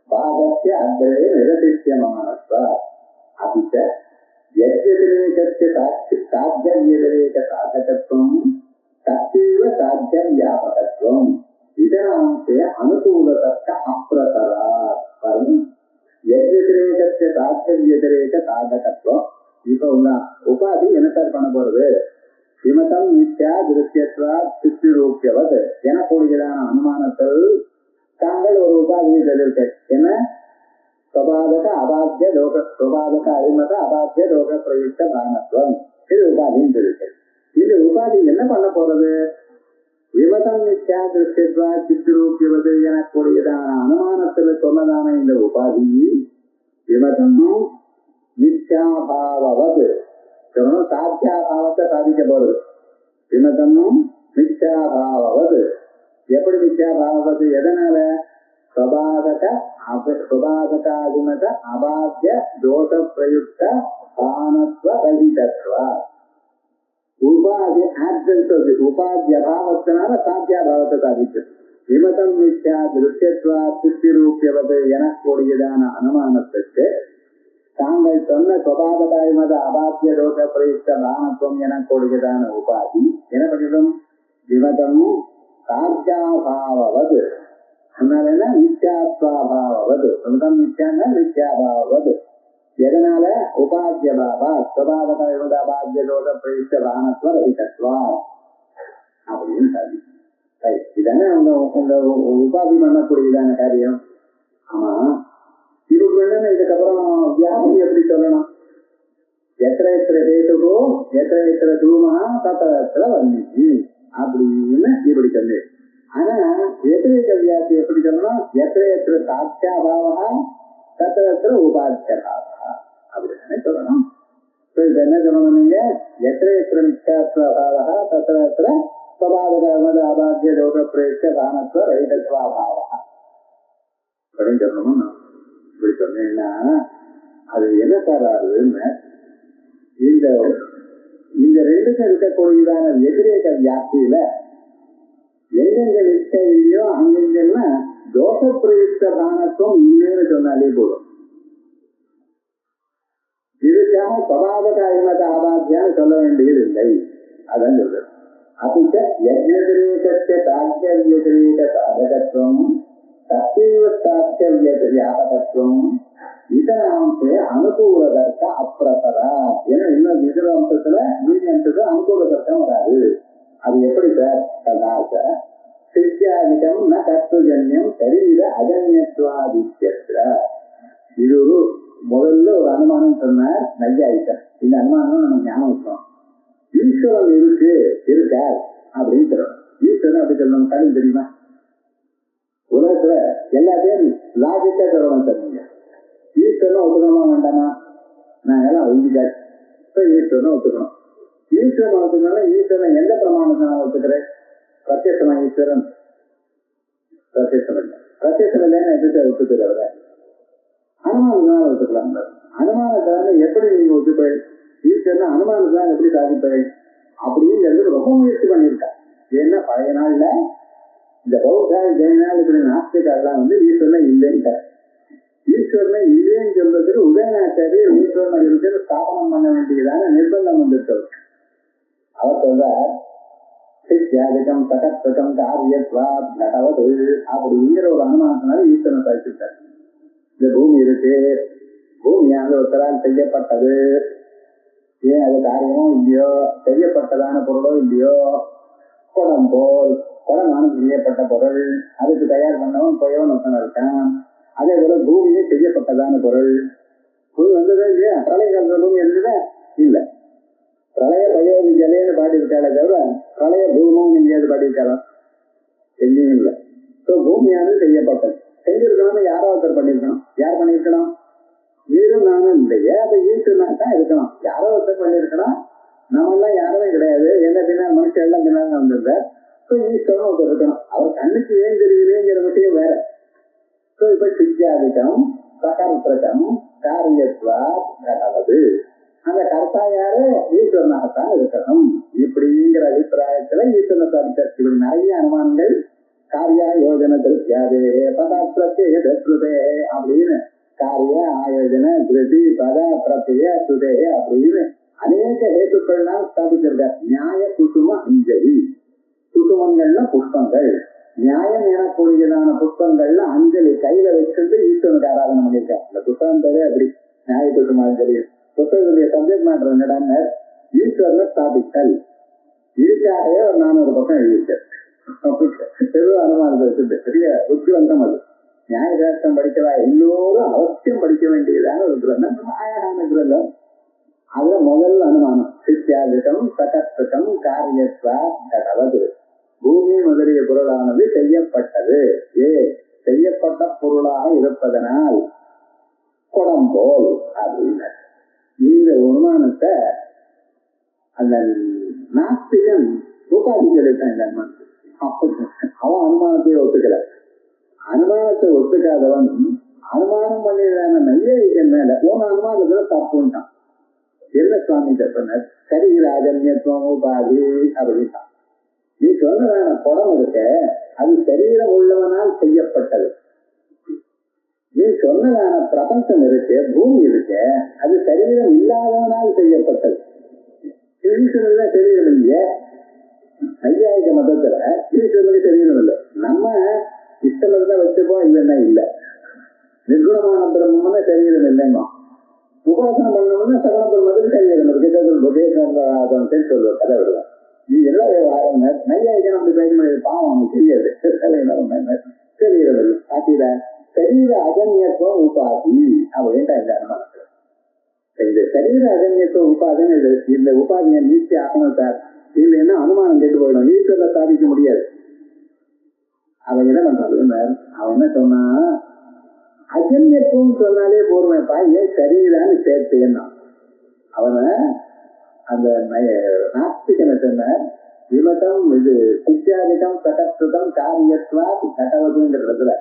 பாகத்தை அக்ரே நிரதிஷ்யமான அபிச்ச யத்யதிரேகஸ்ய சாத்தியம் யதிரேக சாதகத்துவம் தத்தீவ சாத்தியம் வியாபகத்துவம் இதனாந்தே அனுகூலதர்க்க அப்ரதரா. யத்யதிரேகஸ்ய சாத்தியம் யதிரேக சாதகத்துவம். இப்ப உபாதி என்ன சார் பண்ண போறது? விமதம் நித்யா திருஷ்யத்வா சித்திரூபியவது எனக்கூடியதான அனுமானத்தில் தாங்கள் ஒரு உபாதியை சொல்லியிருக்க. என்ன? சுபாதக அபாத்திய லோக சுபாதக அழிமத அபாத்திய லோக பிரயுக்த பானத்துவம். இது உபாதின்னு சொல்லியிருக்கு. இந்த உபாதி என்ன பண்ண போறது? விமதம் நித்யா திருஷ்யத்வா சித்திரூபியவது எனக்கூடியதான அனுமானத்தில் சொன்னதான இந்த உபாதி விமதம் நித்யாபாவது சாத்தியாபாவத்தை சாதிக்க போறது. விமதமும் மித்யாபாவது. எப்படி மித்யாபாவது? எதனால? சுபாதகாதிமத அபாத்திய தோஷ பிரயுக்த பானத்வ ரஹிதத்வா. உபாதி ஆப்சன்ஸ், உபாதி அபாவத்தினால சாத்தியாபாவத்தை சாதிச்சு. விமதம் மித்யா திருஷ்யத்வா சித்திரூபியவது எனக்கூடியதான அனுமானத்துக்கு தாங்கள் சொன்ன சுபாதகாதிமத அபாத்திய தோஷ பிரயுக்த பானத்துவம் எனக்கூடியதான உபாதி என்ன பண்ணிடும்? விமதம் சாத்தியாபாவது. அதனால நித்யாத்வாபாவது. விமதம் நித்யான்னா நித்யாபாவது. எதனால? உபாத்திய பாவா சுபாதகாதிமத அபாத்திய தோஷ பிரயுக்த பானத்துவ ரஹிதத்வா அப்படின்னு சாதி. இதானே உங்க உபாதி பண்ணக்கூடியதான காரியம். ஆமா, இதுக்கு என்னன்னா இதுக்கப்புறம் வியாதி எப்படி சொல்லணும்? எத்தனை எத்தனை ஹேதுகோ எத்தனை எத்தனை தூமகா தத்திர வர்ணிச்சு அப்படின்னு இப்படி சொல்லு. ஆனா எத்திரேக வியாதி எப்படி சொல்லணும்? எத்தனை எத்தனை சாத்தியாபாவா தத்திர உபாத்தியபாவா அப்படின்னு சொல்லணும். இது என்ன சொல்லணும்? நீங்க எத்தனை எத்தனை நித்யாத்வாபாவா தத்திர சுபாதகாதிமத அபாத்திய தோஷ பிரயுக்த பானத்வ ரஹிதத்வாபாவா அப்படின்னு சொல்லணும். இப்படி சொன்னீங்கன்னா அது என்ன சார் ஆகுதுன்னு, இந்த ரெண்டுக்கும் இருக்கக்கூடியதான எதிரேக வியாப்தியில எங்கெங்க நிச்சய இல்லையோ அங்கெங்கன்னா தோஷ பிரயுக்த பானத்துவம் இல்லைன்னு சொன்னாலே போதும். இதுக்காக சுபாதகாதிமத அபாத்தியான்னு சொல்ல வேண்டியது இல்லை. அதான் சொல்றது. அபிச்ச யஜ்ஞதிரேகஸ்ய சாத்திய வியதிரேக சாதகத்துவம் தத்தீவ சாத்திய வியாபகத்துவம் இதனாம்சே அனுகூலதர்க்க அப்ரதரா. ஏன்னா இன்னும் இதர அம்சத்துல மீதி அம்சத்துல அனுகூலதர்க்கம் வராது. அது எப்படி சார்? கதாச சித்தியாதிகம் ந தத்துவஜன்யம் சரீர அஜன்யத்வாதித்யத்ர. இது ஒரு முதல்ல ஒரு அனுமானம் சொன்னார் நையாயிட்டர். இந்த அனுமானம் நம்ம ஞாபகம் வச்சோம். ஈஸ்வரன் இருக்கார் அப்படின்னு சொல்லணும். ஈஸ்வரன் அப்படி சொல்லணும். கடன் தெரியுமா? உலகத்துல எல்லாத்தையும் லாஜிக்கா சொல்லணும் சார். நீங்க ஈஸ்வரனும் ஒத்துக்கணுமா வேண்டாமா? நாங்க எல்லாம் ஒதுக்கிட்டாச்சு. ஈஸ்வரனும் ஒத்துக்கணும். ஈஸ்வரன் ஒத்துக்கணும். ஈஸ்வரன் எந்த பிரமாணத்தினால ஒத்துக்கிறேன்? பிரத்யட்சமா ஈஸ்வரன் பிரத்யட்சம் இல்லை. பிரத்யட்சம் இல்லைன்னு எதிர்த்து ஒத்துக்கிறவர அனுமானத்தினால ஒத்துக்கலாம். அனுமானத்தினால எப்படி நீங்க ஒத்துப்பேன்? ஈஸ்வரன் அனுமானத்தினால எப்படி சாதிப்பேன் அப்படிங்கிறது ரொம்ப முயற்சி பண்ணியிருக்கா. ஏன்னா பழைய நாள்ல இந்த பௌத்தா ஜெயநாள் இப்படி நாஸ்திகெல்லாம் ஈஸ்வரனை இல்லைன்னு ஈஸ்வரனை இல்லைன்னு சொல்றதுக்கு உதயநாச்சாரியர் ஈஸ்வரனை இருக்கிற ஸ்தாபனம் பண்ண வேண்டியதான நிர்பந்தம் வந்துட்டவர். அவர் சொல்றார் சித்தியாதிகம் சகத்வகம் காரியத்வாத் நடவது அப்படிங்கிற ஒரு அனுமானத்தினால ஈஸ்வரனை சாதிச்சிருக்காரு. இந்த பூமி இருக்கு, பூமியாங்க ஒருத்தரால் செய்யப்பட்டது. ஏன் அது காரியமோ இல்லையோ, செய்யப்பட்டதான பொருளோ இல்லையோ, குடம் போல் குடமானது செய்யப்பட்ட பொருள், அதுக்கு தயார் பண்ணவன் போயவன் ஒருத்தன் இருக்கான். அதே போல பூமியே செய்யப்பட்டதான பொருள். பூமி வந்ததா இல்லையா? பிரளய காலத்துல பூமி இருந்ததா? இல்ல. பிரளய பயோதி ஜலேன்னு பாடியிருக்காளே தவிர பிரளய பூமும் எங்கேயாவது பாடியிருக்காளா? எங்கேயும் இல்லை. பூமியானது செய்யப்பட்டது. செஞ்சிருக்கணும் யாரோ ஒருத்தர் பண்ணிருக்கணும். யார் பண்ணிருக்கணும்? வீடும் நானும் இல்லையே, அதை ஈஸ்வரனா தான் இருக்கணும். யாரோ ஒருத்தர் பண்ணிருக்கணும். நம்மெல்லாம் யாருமே கிடையாது. என்ன பின்னால் மனுஷன் எல்லாம் பின்னால வந்திருந்த ஈஸ்வரன் ஒருத்தர் இருக்கணும். அவர் கண்ணுக்கு ஏன் தெரியுதுங்கிற விஷயம் வேற. இப்ப சித்தியாதிக்கம் சகர்த்தகம் காரியத்வா கடவுது. அந்த கர்த்தா யாரு? ஈஸ்வரனாகத்தான் இருக்கணும். இப்படிங்கிற அபிப்பிராயத்துல ஈஸ்வரனை சாதித்தார். இப்படி நிறைய அனுமானங்கள் காரியா யோஜன திருப்தியாதே பதார்த்தே அப்படின்னு காரிய ஆயோஜன கிருதி பத பிரத்ய சுதேய அப்படின்னு அநேக ஹேத்துக்கள்லாம் ஸ்தாபிச்சிருக்கார். நியாய குசும அஞ்சலி, குசுமங்கள்ல புஷ்பங்கள், நியாயம் எனக்கூடியதான புஷ்பங்கள்ல அஞ்சலி கையில வச்சிருந்து ஈஸ்வரனுக்கு ஆராதனை பண்ணியிருக்கார். இந்த புத்தகம் பேரே அப்படி நியாய குசும அஞ்சலி. புத்தகத்துடைய சப்ஜெக்ட் மேட்டர் என்னடான்னு ஈஸ்வரனை ஸ்தாபித்தல். இதுக்காகவே ஒரு 400 பக்கம் எழுதியிருக்கார். அனுமானத்தை வச்சுட்டு பெரிய புத்திவந்தம். அது நியாயசாஸ்திரம் படிக்கிறா எல்லோரும் அவசியம் படிக்க வேண்டியதான ஒரு கிரந்தம், அழகான கிரந்தம். அதுல முதல் அனுமானம் சித்தியாதிகம் சகத்வகம் காரியத்வா கடவது. பூமி முதலிய பொருளானது செய்யப்பட்டது, செய்யப்பட்ட பொருளாக இருப்பதனால் குடம்போல் அப்படின்னு. இந்த அனுமானத்தை அந்த நாஸ்திகன் உபாதிக்கு எடுத்தான். இந்த அனுமானத்தை அவன் அனுமானத்தையே ஒத்துக்கல. அனுமானத்தை ஒத்துக்காதவன் அனுமானம் பண்ணியதான நையாயிகன் மேல உன் அனுமானத்துல தப்புன்ட்டான். என்ன சுவாமி தப்புனர்? சரீராஜன்யத்துவம் உபாதி அப்படின்ட்டான். நீ சொன்னதான குடம் இருக்க அது சரீரம் உள்ளவனால் செய்யப்பட்டது. நீ சொன்னதான பிரபஞ்சம் இருக்கு, பூமி இருக்க அது சரீரம் இல்லாதவனால் செய்யப்பட்டது. ஈஸ்வரன் சரீரம் இல்லையே. ஐயாயிர மதத்துல ஈஸ்வரனுக்கு சரீரம் இல்லை. நம்ம இஷ்டம் தான் வச்சுப்போம், இல்லைன்னா இல்லை. நிர்குணமான பிரம்மன்னா சரீரம் இல்லைன்னா உபாசனம் பண்ணணும்னா சகல பிரம்மத்துக்கு சரீரம் இருக்கு. சொல்லுவோம் கதை விடுவேன். நீ எல்லாம் விவகாரம் நையாயிரம் அப்படி பயன் பண்ணி பாவம் அவங்க தெரியாது. சரீரம் இல்லை ஆத்திர சரீர அஜன்யத்துவம் உபாதி அப்படின்ட்டா இந்த அனுமானத்துல. இந்த சரீர அஜன்யத்துவம் உபாதின்னு இந்த உபாதியை நீச்சி ஆகணும் சார். இல்லைன்னா அனுமானம் கெட்டு போயிடும், ஈஸ்வரனை சாதிக்க முடியாது. அவன் என்ன பண்றாங்க? அவன் என்ன சொன்னா, அஜன்யத்துவம் சொன்னாலே போருவேன்ப்பா, ஏன் சரீரான்னு சேர்த்தேன்னா அவனை அந்த நாஸ்திகனை சொன்ன விமதம் இது சித்தியாதிகம் சகத்வம் காரியத்வா கடவதுங்கிற இடத்துல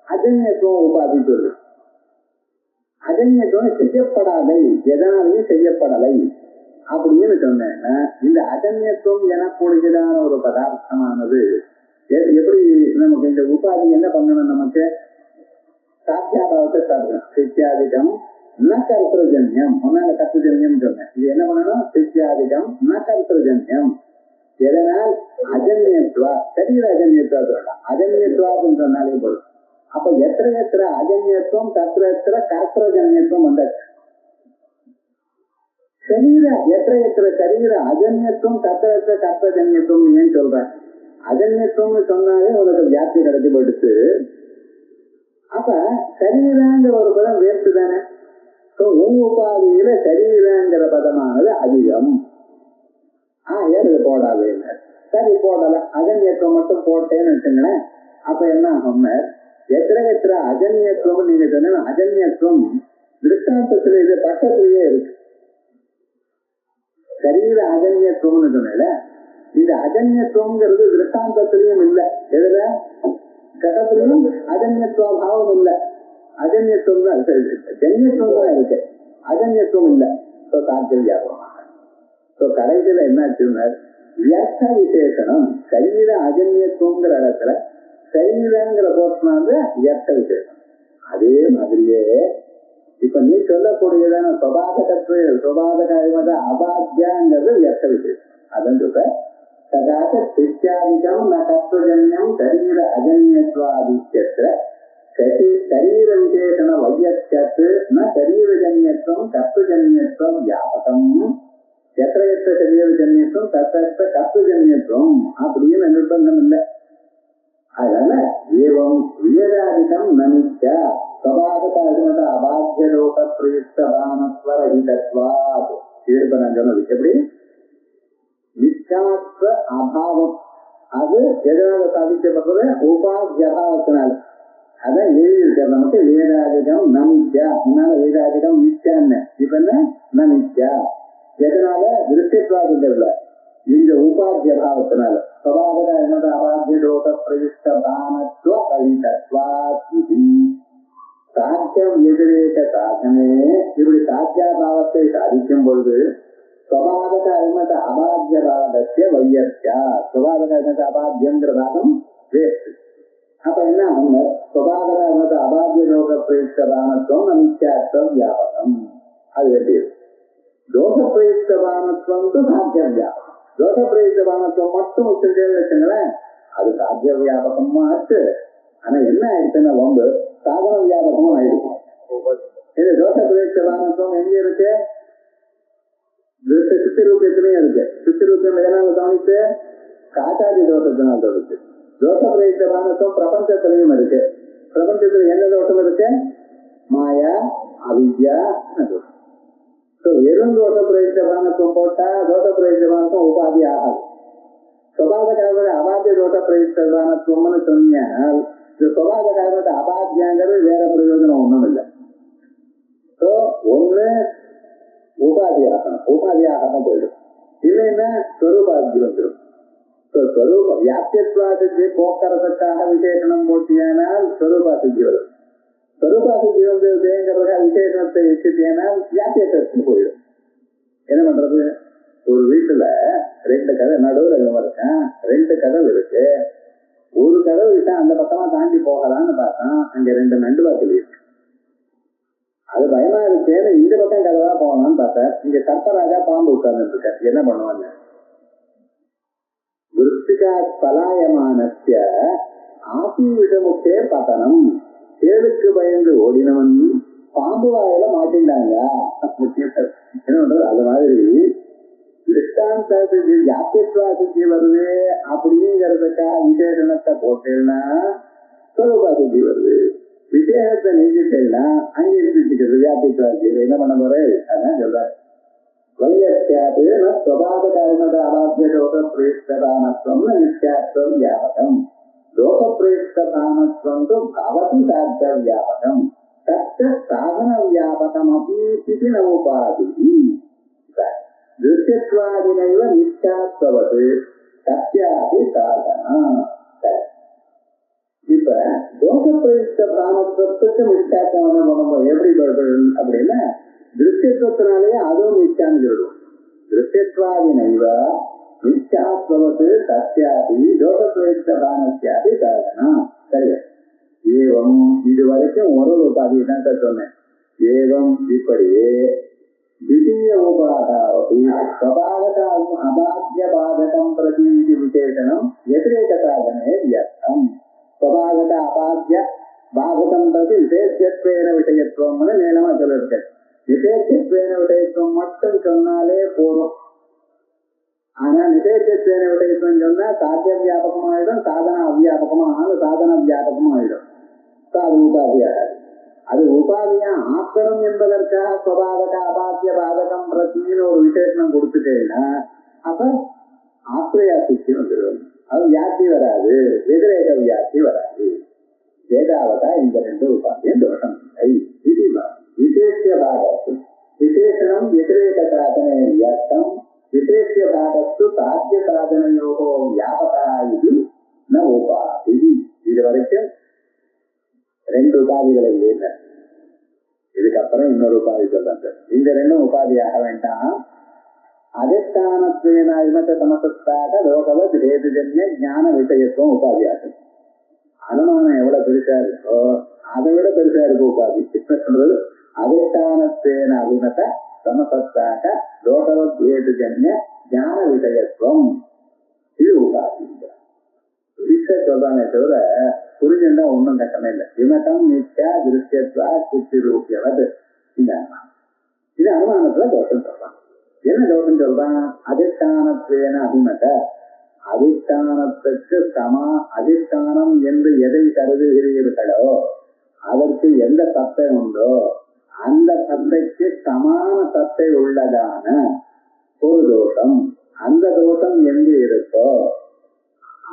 அஜன்யத்துவம் உபாதி சொல்லு. அஜன்யத்துவம் செய்யப்படாதை, எதனாலையும் செய்யப்படலை அப்படின்னு சொன்னேன்னா இந்த அஜன்யத்துவம் எனக்கூடியதான ஒரு பதார்த்தமானது எப்படி நமக்கு இந்த உபாதி என்ன பண்ணணும்? நமக்கு சாத்தியாபாவத்தை சாப்பிடணும். சித்தியாதிகம் ந கர்த்தஜன்யம். முன்னால கர்த்தஜன்யம் சொன்னேன். இது என்ன பண்ணணும்? சித்தியாதிகம் ந கர்த்தஜன்யம். எதனால்? அஜன்யத்வா, சரீர அஜன்யத்வா சொல்லலாம். அஜன்யத்வான்னு சொன்னாலே போதும். அப்ப எத்திர அஜன்யத்துவம் தத்திர கர்த்தஜன்யத்துவம் வந்தாச்சு. சரீர எத்திர சரீர அஜன்யத்துவம் தத்திர கர்த்தஜன்யத்துவம் ஏன் சொல்றேன்? அஜன்யத்துவம்னு சொன்னாலே உனக்கு வியாப்தி கிடைச்சி போயிடுச்சு. அப்ப சரீராங்கிற ஒரு பதம் வேஸ்ட் தானே. உபாதியில சரீராங்கிற பதமானது அதிகம். ஏது போடாது. சரி போடல, அஜன்யத்துவம் மட்டும் போட்டேன்னு வச்சுங்களேன். அப்ப என்ன ஆகும்? எத்திர அஜன்யத்துவம் நீங்க சொன்ன அஜன்யத்துவம் திருஷ்டாந்தத்துல இது பக்கத்திலேயே இருக்கு. சரீர அஜன்யத்துவம்னு சொன்னல, இந்த அஜன்யத்துவம்ங்கிறது திருஷ்டாந்தத்திலையும் இல்லை. எதுல? கடத்திலையும் அஜன்யத்துவ பாவம் இல்லை. அஜன்யத்துவம் தான் ஜன்யத்துவம் தான் இருக்கு, அஜன்யத்துவம் இல்லை. கடைசியில என்னாச்சுன்னா வியர்த்த விசேஷனம். சரீர அஜன்யத்துவங்கிற இடத்துல சரீரங்கிற போர்ஷனாக வியர்த்த விசேஷம். அதே மாதிரியே இப்ப நீ சொல்லக்கூடியதான சுபாதக அபாத்தியாங்கிறது வியர்த்த விசேஷம். அதன் சொல்ற சதாச சித்தியாதிகம் ந கர்த்தஜன்யம் சரீர அஜன்யத்வாதித்யத்ர சரீர விசேஷண வையத்யத் ந சரீரஜன்யத்துவம் கர்த்தஜன்யத்துவம் வியாபகம். எத்திர சரீரஜன்யத்துவம் தத்திர கர்த்தஜன்யத்துவம் அப்படின்னு நிர்பந்தம் இல்லை. அதனால ஏவம் வியதாதிகம் நமிச்ச சபாதக அபாத்தியலோக பிரயுக்தபானத்வரஹிதத்வாத். இது இப்ப நான் சொன்னது எப்படி? நிஷ்காத்வ அபாவம் அது எதனால சாதிக்கப்படுறது? உபாத்தியபாவத்தினால. அதான் எழுதியிருக்க நமக்கு வேதாதிகம் நமிச்சா. முன்னால வேதாதிகம் நிச்சான்னு, இப்ப என்ன நமிச்சா. எதனால? திருஷ்டித்வாதில் இந்த உபாத்தியபாவத்தினால. சபாதக அபாத்தியலோக பிரயுக்தபானத்வரஹிதத்வாத். சாத்தியம் எதிரேக சாதனே. இப்படி சாத்தியாபாவத்தை சாதிக்கும் பொழுது சுபாதக அல்மத அபாத்தியபாதத்திய வையர்த்தியா. சுபாதக அல்மத அபாத்தியங்கிற பாகம் வேஸ்ட். அப்ப என்ன ஒண்ணு சுபாகர அபாத்திய தோஷ பிரயுக்தபானத்துவம் அனித்யார்த்தம் வியாபகம் அது வேண்டியது. தோஷ பிரயுக்தபானத்துவம் சாத்திய வியாபகம். தோஷ பிரயுக்தபானத்துவம் மட்டும் வச்சுங்களேன், அது சாத்திய வியாபகமா ஆச்சு. ஆனா என்ன ஆயிடுச்சுன்னா வந்து சாதன வியாபகமும் ஆயிடுச்சு. இது தோஷ பிரயுக்தபானத்துவம் எங்க இருக்கு? சித்திரூபியத்திலையும் இருக்கு. சித்திரூபியம் எதனால தோணிச்சு? காட்டாதி தோஷத்தினால் தோணுச்சு. தோஷ பிரயுக்தபானத்துவம் பிரபஞ்சத்திலையும் இருக்கு. பிரபஞ்சத்துல என்ன தோஷம் இருக்கு? மாயா, அவித்யா தோஷம். வெறும் தோஷ பிரயுக்தபானத்துவம் போட்டா தோஷ பிரயுக்தபானத்துவம் உபாதி ஆகாது. சுபாத காரணத்தை அபாத்திய தோஷ பிரயுக்தபானத்துவம்னு சொன்னால் இந்த சுபாத காரணத்தை அபாத்தியாங்கிறது வேற பிரயோஜனம் ஒண்ணும் இல்லை. ஒண்ணு உபாதி ஆகணும், உபாதி ஆகாம போயிடும். இல்லைன்னா ஸ்வரூபாதி வந்துடும். வியாபியத்வாசித்தி போக்குறதுக்காக விசேஷனம் போட்டியானால் ஸ்வரூபாசித்தி வரும். ஸ்வரூபாசித்தி வந்துங்கிறதுக்காக விசேஷனத்தை வச்சுட்டேனால் வியாபியத்துக்கு போயிடும். என்ன பண்றது? ஒரு வீட்டுல 2 கதை நடுவில் இருக்கேன், 2 கதவு இருக்கு. ஒரு கதவு விட்டா அந்த பக்கமா தாண்டி போகலான்னு பார்த்தான். அங்க 2 நண்டு வாசல் இருக்கு. அது பயமா இருக்கேன்னு இந்த பக்கம் கதவா போகலான்னு பார்த்தேன். இங்க சர்ப்பராஜா பாம்பு உட்கார்ந்து இருக்க. என்ன பண்ணுவாங்க? விருத்திகா பலாயமானஸ்ய ஆசீவிடமுக்கே பதனம். தேளுக்கு பயந்து ஓடினவன் பாம்பு வாயில மாட்டின்றாங்க. என்ன பண்றது? அது மாதிரி திருஷ்டாந்தத்துக்கு வியாபியத்வாசித்தி வருது அப்படிங்கிறதுக்காக விசேஷணத்தை போட்டேன்னா ஸ்வரூபாசித்தி வருது. விசேஷத்தை நீக்கிட்டேன்னா அங்கே இருந்துச்சுக்கிறது வியாபியத்வாசித்தி. என்ன பண்ண போறேன்? அதான் சொல்றாரு. வையத்தியாது ஸ்வபாத காரணத அபாத்திய தோஷ பிரயுக்தபானத்துவம் நித்யார்த்தம் வியாபகம். தோஷ பிரயுக்தபானத்துவம் பவதி சாத்திய வியாபகம். தச்ச சாதன வியாபகம் அப்படி நவோபாதி. திருஷ்யத்வாதினைவ நித்யாத்வது சத்யாதி சாதனா. இப்ப தோஷ பிரயுக்த பிராணத்துவத்துக்கு நித்யாத்வம் என்ன பண்ணுவோம்? எப்படி அப்படின்னா திருஷ்யத்துவத்தினாலேயே அதுவும் நித்யான்னு சொல்லுவோம். திருஷ்யத்வாதினைவ நித்யாத்வது சத்யாதி தோஷ பிரயுக்த பிராணத்யாதி சாதனா. சரியா? ஏவம் இதுவரைக்கும் ஒரு உபாதி தான் சொன்னேன். ஏவம் இப்படியே द्वितीय अबाध्य बाधकम प्रति विशेषणम व्यतिरेक साधने व्यर्थम. स्वभावत अबाध्य बाधकम प्रति विशेषत्वेन विषयत्वम நீளமா சொல்லிருக்கேன். விசேஷத்வேன விஷயத்துவம் மட்டும் சொன்னாலே போதும். ஆனா விசேஷத்வேன விஷயத்துவம் சொன்னா சாத்திய வியாபகமாயிடும், சாதன அவ்வியாபகமானாலும் சாதன வியாபகமாயிடும். அது உபாதியாகாது. அது உபாதியா ஆக்கணும் என்பதற்காக ஸ்வபாவக அபாத்திய பாதகம் பிரத்தின்னு ஒரு விசேஷனம் கொடுத்துட்டேன்னா அப்ப ஆசிரியா சித்தி வந்துடும். அது வியாப்தி வராது, வெதிரேக வியாப்தி வராது. ஏதாவதா இந்த 2 உபாதியும் தோஷம் இல்லை. விசேஷ பாகத்து விசேஷனம் வெதிரேக சாதனை வியர்த்தம். விசேஷ பாகத்து சாத்திய சாதனையோகோ வியாபகா இது ந உபாதி. இது வரைக்கும் 2 உபாதிகளை இல்லை. இதுக்கப்புறம் இன்னொரு உபாதி சொல்றாங்க. இந்த 2 உபாதியாக வேண்டாம். அதிஷ்டானத்வேன அபிமத சமசத்தாக லோகவத் ஹேதுஜன்ய ஞான விஷயத்துவம் உபாதியாகும். அனுமானம் எவ்வளவு பெருசா இருக்கோ அதை விட பெருசா இருக்கும் உபாதி. சொல்றது அதிஷ்டானத்வேன அபிமத சமசத்தாக லோகவத் ஹேதுஜன்ய ஞான விஷயத்துவம். இது உபாதி சொல்றானே தவிர புரிஞ்சுட்டா ஒன்றும் கட்டமே இல்லை. விமதம் நித்யா திருஷ்யத்வா சித்தி ரூபியவது. இது அனுமானத்துல தோஷம் சொல்றான். என்ன தோஷம் சொல்றான்? அதிஷ்டானத்வேன அபிமத. அதிஷ்டானத்துக்கு அதிஷ்டானம் என்று எதை கருதுகிறீர்களோ அதற்கு எந்த சத்தை உண்டோ அந்த சத்தைக்கு சமான சத்தை உள்ளதான ஒரு தோஷம். அந்த தோஷம் எங்கு இருக்கோ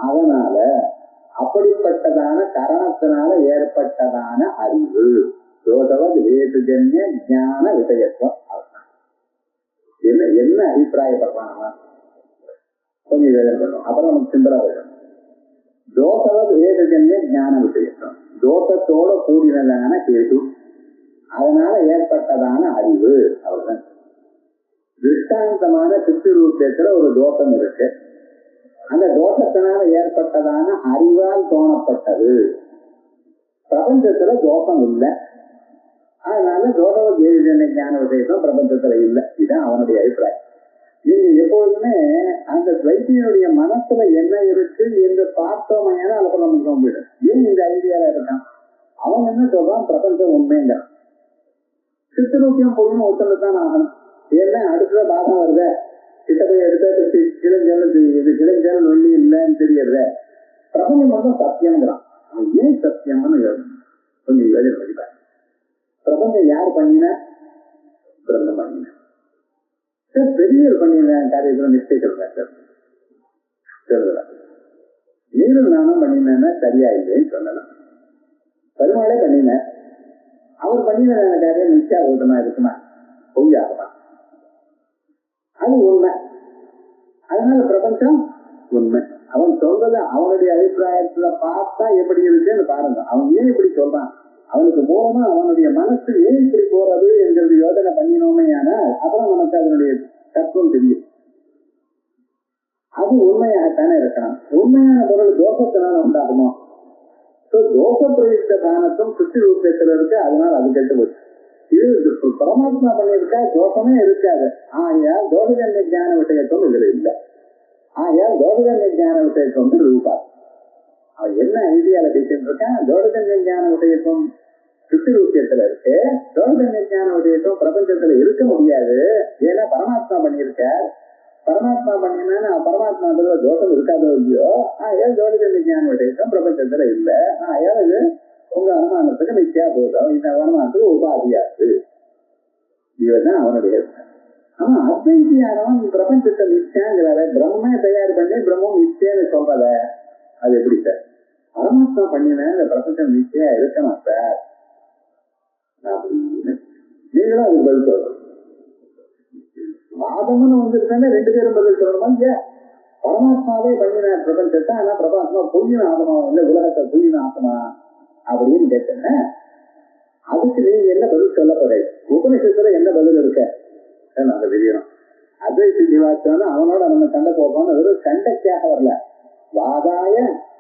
அதனால அப்படிப்பட்டதான காரணத்தினால ஏற்பட்டதான அறிவு தோஷவது ஹேதுஜன்ய ஞான விஷயத்துவம். என்ன அபிப்பிராயப்படுறான் கொஞ்சம் வேணும். அப்புறம் நமக்கு சிந்தனை வேணும். தோஷவது ஹேதுஜன்ய ஞான விஷயத்துவம். தோஷத்தோட கூடினதான கேது, அதனால ஏற்பட்டதான அறிவு. அவர்தான் திருஷ்டாந்தமான சித்து ரூபத்துல ஒரு தோஷம் இருக்கு. அந்த தோஷத்தினால ஏற்பட்டதான அறிவால் தோணப்பட்டது. பிரபஞ்சத்துல தோஷம் இல்லை, அதனால தோஷவ தேவிதன ஞான விஷயம் பிரபஞ்சத்துல இல்லை. இதுதான் அவனுடைய அபிப்பிராயம். நீங்க எப்போதுமே அந்த வைத்தியனுடைய மனசுல என்ன இருக்கு என்று பார்த்தோமையான அதை நமக்கு போயிடும். ஏன் இந்த ஐடியால இருக்கான்? அவன் என்ன சொல்றான்? பிரபஞ்சம் உண்மைங்க. சித்தரூபியம் பொய்னு ஒருத்தர் ஆகணும். ஏன்னா அடுத்த பாகம் வருத கிட்ட போய் எடுத்து கிழஞ்சல் தெரியுது, கிழஞ்சல் வெள்ளி இல்லைன்னு தெரியறத. பிரபஞ்சம் மட்டும் சத்தியம்ங்கிறான். அவன் ஏன் சத்தியம்னு கொஞ்சம் யோஜனை பண்ணிப்பாரு. பிரபஞ்சம் யார் பண்ணின? பிரம்மம் பண்ணின. சார் பெரியவர் பண்ணின காரியத்துல மிஸ்டேக் இருந்தா சார் சொல்லலாம். நீரும் நானும் பண்ணினேன்னா சரியா இல்லைன்னு சொல்லலாம். பெருமாளே பண்ணின, அவர் பண்ணின காரியம் நிச்சயாபூதமா இருக்குமா? பொய்யாகுமா? அது உண்மை. அதனால பிரபஞ்சம் உண்மை. அவன் சொல்றத அவனுடைய அபிப்பிராயத்துல பார்த்தா எப்படி இருக்குன்னு பாருங்க. அவன் ஏன் இப்படி சொல்றான்? அவனுக்கு மூலமா அவனுடைய மனசு ஏன் இப்படி போறது என்கிறது யோசனை பண்ணினோமே. ஆனால் அப்புறம் நமக்கு அதனுடைய தத்துவம் தெரியும். அது உண்மையாகத்தானே இருக்கணும். உண்மையான பொருள் தோஷத்தினால உண்டாகுமோ? தோஷ பிரயுக்த தானத்தும் சுத்தி ரூபத்தில் இருக்கு, அதனால அது கெட்டு போச்சு. இது பரமாத்மா பண்ணியிருக்கா, தோஷமே இருக்காது. ஆகையால் தோஷஜன்ய ஞான விஷயத்தும் இதுல இல்லை. ஆகையால் தோஷஜன்ய ஞான விஷயத்துவம் ரூபா. அவன் என்ன ஐடியால பேசிட்டு இருக்கான்? தோஷஜன்ய ஞான விஷயத்துவம் சுத்தி ரூபியத்துல இருக்கு, தோஷஜன்ய ஞான விஷயத்துவம் பிரபஞ்சத்துல இருக்க முடியாது. ஏன்னா பரமாத்மா பண்ணியிருக்க. பரமாத்மா பண்ணினா பரமாத்மா தோஷம் இருக்காதோ இல்லையோ. ஆகையால் தோஷஜன்ய ஞான விஷயத்துவம் பிரபஞ்சத்துல இல்லை. ஆகையால் இது உங்க அனுமானத்துக்கு நிச்சயா போதும். இந்த அனுமானத்துக்கு உபாதியாது. இதுதான் அவனுடைய. ஆனா அத்வைத்தியானவன் பிரபஞ்சத்தை நிச்சயங்கிறார, பிரம்மே தயார் பண்ணி பிரம்மம் நிச்சயம்னு சொல்றத, அது எப்படி சார்? பரமாத்மா பண்ணின இந்த பிரபஞ்சம் நிச்சயா இருக்கணும் சார் அப்படின்னு நீங்களும் அதுக்கு பதில் சொல்லணும். வாதம்னு வந்துருக்காங்க, ரெண்டு பேரும் பதில் சொல்லணுமா? இல்லையா? பரமாத்மாவே பண்ணின பிரபஞ்சத்தை, ஆனா பரமாத்மா பொய்யின ஆத்மா இல்ல, உலகத்தை பொய்யின ஆத்மா அப்படின்னு கேட்டேன். அதுக்கு நீங்க என்ன பதில் சொல்ல போற? உபநிஷத்துல என்ன பதில் இருக்க நாங்க தெரியணும். அத்வைத ஜீவாத்தான் அவனோட நம்ம சண்டை போடுறோம். வெறும் சண்டைக்காக வரல. வாதாய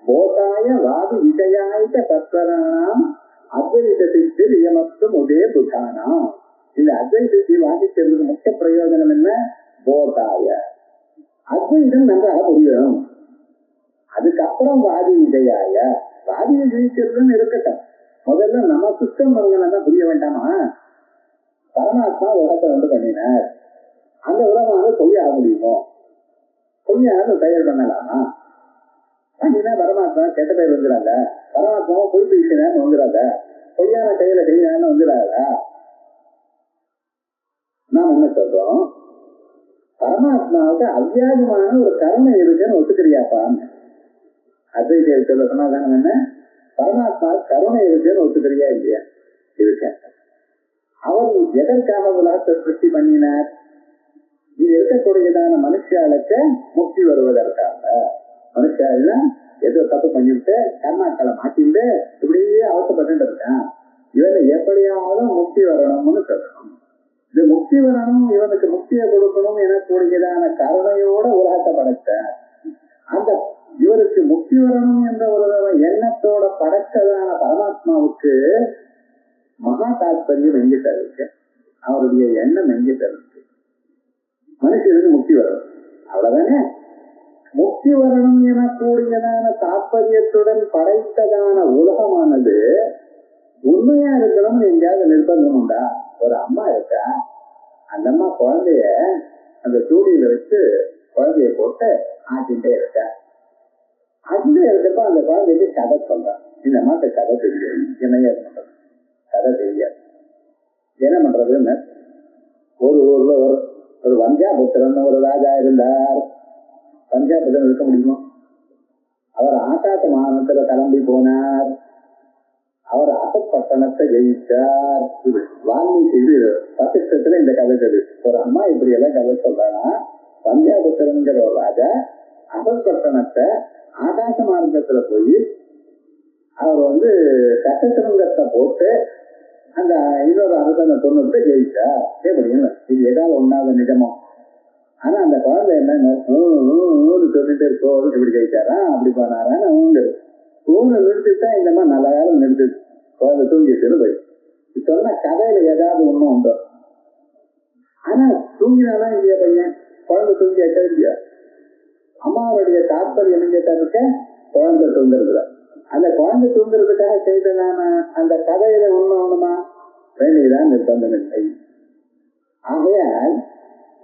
போதாய வாது விஜயாயிட்ட தத்வரானாம் அத்வைதத்திற்கு நியமத்தும் உதய புதானாம். இந்த அத்வைதத்தை வாதிக்கிறதுக்கு முக்கிய பிரயோஜனம் என்ன? போதாய அத்வைதம் நன்றாக புரியணும். அதுக்கப்புறம் வாதி விஜயாய, வாதியை ஜெயிக்கிறதுன்னு இருக்கட்டும். முதல்ல நம்ம சிஸ்டம் தான் புரிய வேண்டாமா? பரமாத்மா உலகத்தை வந்து பண்ணினார், அந்த உலகமாக பொய்யாக முடியுமோ? பொய்யாக தயார் பண்ணலாமா? பண்ணினா பரமாத்மா கெட்ட பேர் வந்துடாத, பரமாத்மாவை பொய் பேசினான்னு வந்துடாத, பொய்யான செயலை செய்யலான்னு வந்துடாதா? நாம் என்ன சொல்றோம்? பரமாத்மாவுக்கு அவ்வியாஜமான ஒரு கருணை இருக்குன்னு ஒத்துக்கிறியாப்பான்னு. அத்வைத சொல்ல சமாதானம் என்ன? பரமாத்மா கருணை இருக்குன்னு ஒத்துக்கிறியா இல்லையா? இருக்க. அவர் எதற்காக உலகத்தை சிருஷ்டி பண்ணினார்? இது இருக்கக்கூடியதான மனுஷாளுக்கு முக்தி வருவதற்காக. மனுஷாலாம் ஏதோ தப்பு பண்ணிட்டு கர்மாக்களை மாட்டிட்டு இப்படியே அவசப்பட்டு இருக்கான். இவனை எப்படியாவது முக்தி வரணும்னு சொல்லணும். இது முக்தி வரணும், இவனுக்கு முக்தியை கொடுக்கணும் எனக்கூடியதான கருணையோட உலகத்தை படைத்தார். அந்த இவருக்கு முக்தி வரணும் என்ற ஒரு எண்ணத்தோட படைத்ததான பரமாத்மாவுக்கு மகா தாத்பரியம் எங்கிட்ட இருக்கு, அவருடைய எண்ணம் எங்கிட்ட இருக்கு. மனுஷனுக்கு முக்தி வரணும், அவ்வளவுதானே. முக்தி வரணும் எனக்கூடியதான தாற்பயத்துடன் படைத்ததான உலகமானது உண்மையா இருக்கணும்னு எங்கேயாவது நிர்பந்தம் உண்டா? ஒரு அம்மா இருக்கா, அந்த அம்மா குழந்தைய அந்த சூடியில வச்சு குழந்தைய போட்டு ஆட்டிகிட்டே இருக்கா. அதுல இருக்கப்ப அந்த குழந்தைக்கு கதை சொல்றான். இந்த அம்மாட்ட கதை தெரியாது, என்னையா பண்றது? கதை தெரியாது. என்ன பண்றதுன்னு ஒரு ஊர்ல ஒரு வஞ்சாபுத்திரன் ஒரு ராஜா இருந்தார். பஞ்சாபுத்திரன் இருக்க முடியுமா? அவர் ஆட்டாட்டு மாநிலத்துல கிளம்பி போனார். அவர் அசப்பட்டணத்தை ஜெயிச்சார். வால்மீகி பத்திரத்துல இந்த கதை தெரியும். ஒரு அம்மா இப்படி எல்லாம் கதை சொல்றாங்க. பஞ்சாபுத்திரங்கிற ஒரு ராஜா அசப்பட்டணத்தை ஆகாச மார்க்கத்துல போய் அவர் சட்டத்திரங்கத்தை போட்டு அந்த இன்னொரு அரசனை தொண்ணூறு ஜெயிச்சா. எப்படின்னு இது ஏதாவது ஒன்னாவது நிஜமோ? ஆனா அந்த குழந்தை என்ன சொல்லிட்டு இருக்கோ இப்படி கழிச்சாரா அப்படி பண்ணாரான்னு ஊண்டு ஊன்னு நிறுத்திட்டா இந்த மாதிரி நல்ல காலம் நிறுத்து குழந்தை தூங்கிட்டு போய் சொன்ன கதையில ஏதாவது ஒண்ணும் உண்டோ? ஆனா தூங்கினாதான் இல்லையா பையன் குழந்தை தூங்கி இல்லையா? அம்மாவுடைய தாற்பயம் என்ன கேட்டாருக்க குழந்தை தூங்குறதுல அந்த குழந்தை தூங்குறதுக்காக செய்ததான அந்த கதையில உண்மை ஒண்ணுமா வேண்டியதான் நிர்பந்தம் இல்லை. ஆகையால்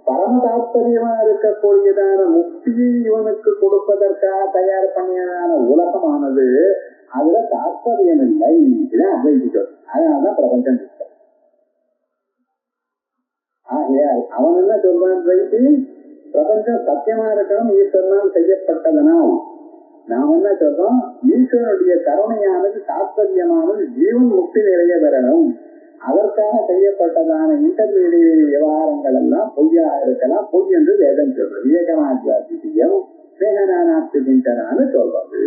பரம தாற்பயமா இருக்கக்கூடியதான முக்தியை இவனுக்கு கொடுப்பதற்காக தயார் பண்ணியதான உலகமானது அதுல தாற்பயம் இல்லை. இதான் அத்வைதிக்கும். அதனாலதான் பிரபஞ்சம் இருக்கு. ஆகையால் அவன் என்ன சொல்றான்? பிரபஞ்சம் சத்தியமா இருக்கணும் ஈஸ்வரனால் செய்யப்பட்டதனால். நாம் என்ன சொல்றோம்? ஈஸ்வரனுடைய கருணையானது தாற்பயமானது ஜீவன் முக்தி நிறைய பெறணும். அதற்காக செய்யப்பட்டதான இன்டர்மீடியட் விவகாரங்கள் எல்லாம் பொய்யா இருக்கலாம். பொய் என்று வேதம் சொல்றது. ஏகமாத்வாதியம் சேகனானான்னு சொல்றது.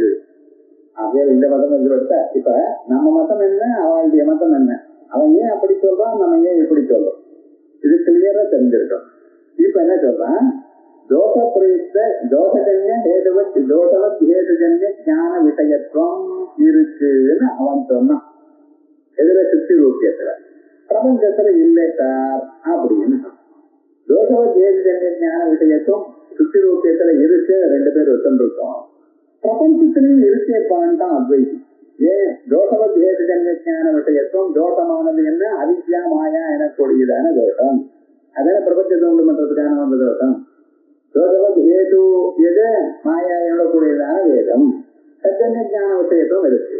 ஆகவே இந்த மதம் என்று எடுத்த இப்ப நம்ம மதம் என்ன, அவளுடைய மதம் என்ன, அவன் ஏன் அப்படி சொல்றான், நம்ம ஏன் இப்படி சொல்றோம், இது கிளியரா தெரிஞ்சிருக்கோம். இப்ப என்ன சொல்றான்? தோஷ பிரயுக்த தோஷஜன்ய ஹேதுவத் தோஷவத் ஹேதுஜன்ய ஞான விஷயத்துவம் இருக்குன்னு அவன் சொன்னான். எதுல? சுத்தி ரூபியத்துல. பிரபஞ்சத்துல இல்லை சார் அப்படின்னு சொன்னான். தோஷவத் ஹேதுஜன்ய ஞான விஷயத்துவம் சுத்தி ரூபியத்துல இருக்கு. ரெண்டு பேர் ஒத்துருக்கோம். பிரபஞ்சத்திலையும் இருக்கேப்பான் தான் அத்வைதி. ஏன்? தோஷவத் ஹேதுஜன்ய ஞான விஷயத்துவம் தோஷமானது என்ன? அவித்யா மாயா எனக்கூடியதான தோஷம். அதான பிரபஞ்சத்தை உண்டு பண்றதுக்கான வந்த தோஷம். தோஷவத் ஹேது எது? மாயா எனக்கூடியதான வேதம். சஜன்ய ஞான விஷயத்துவம் இருக்கு.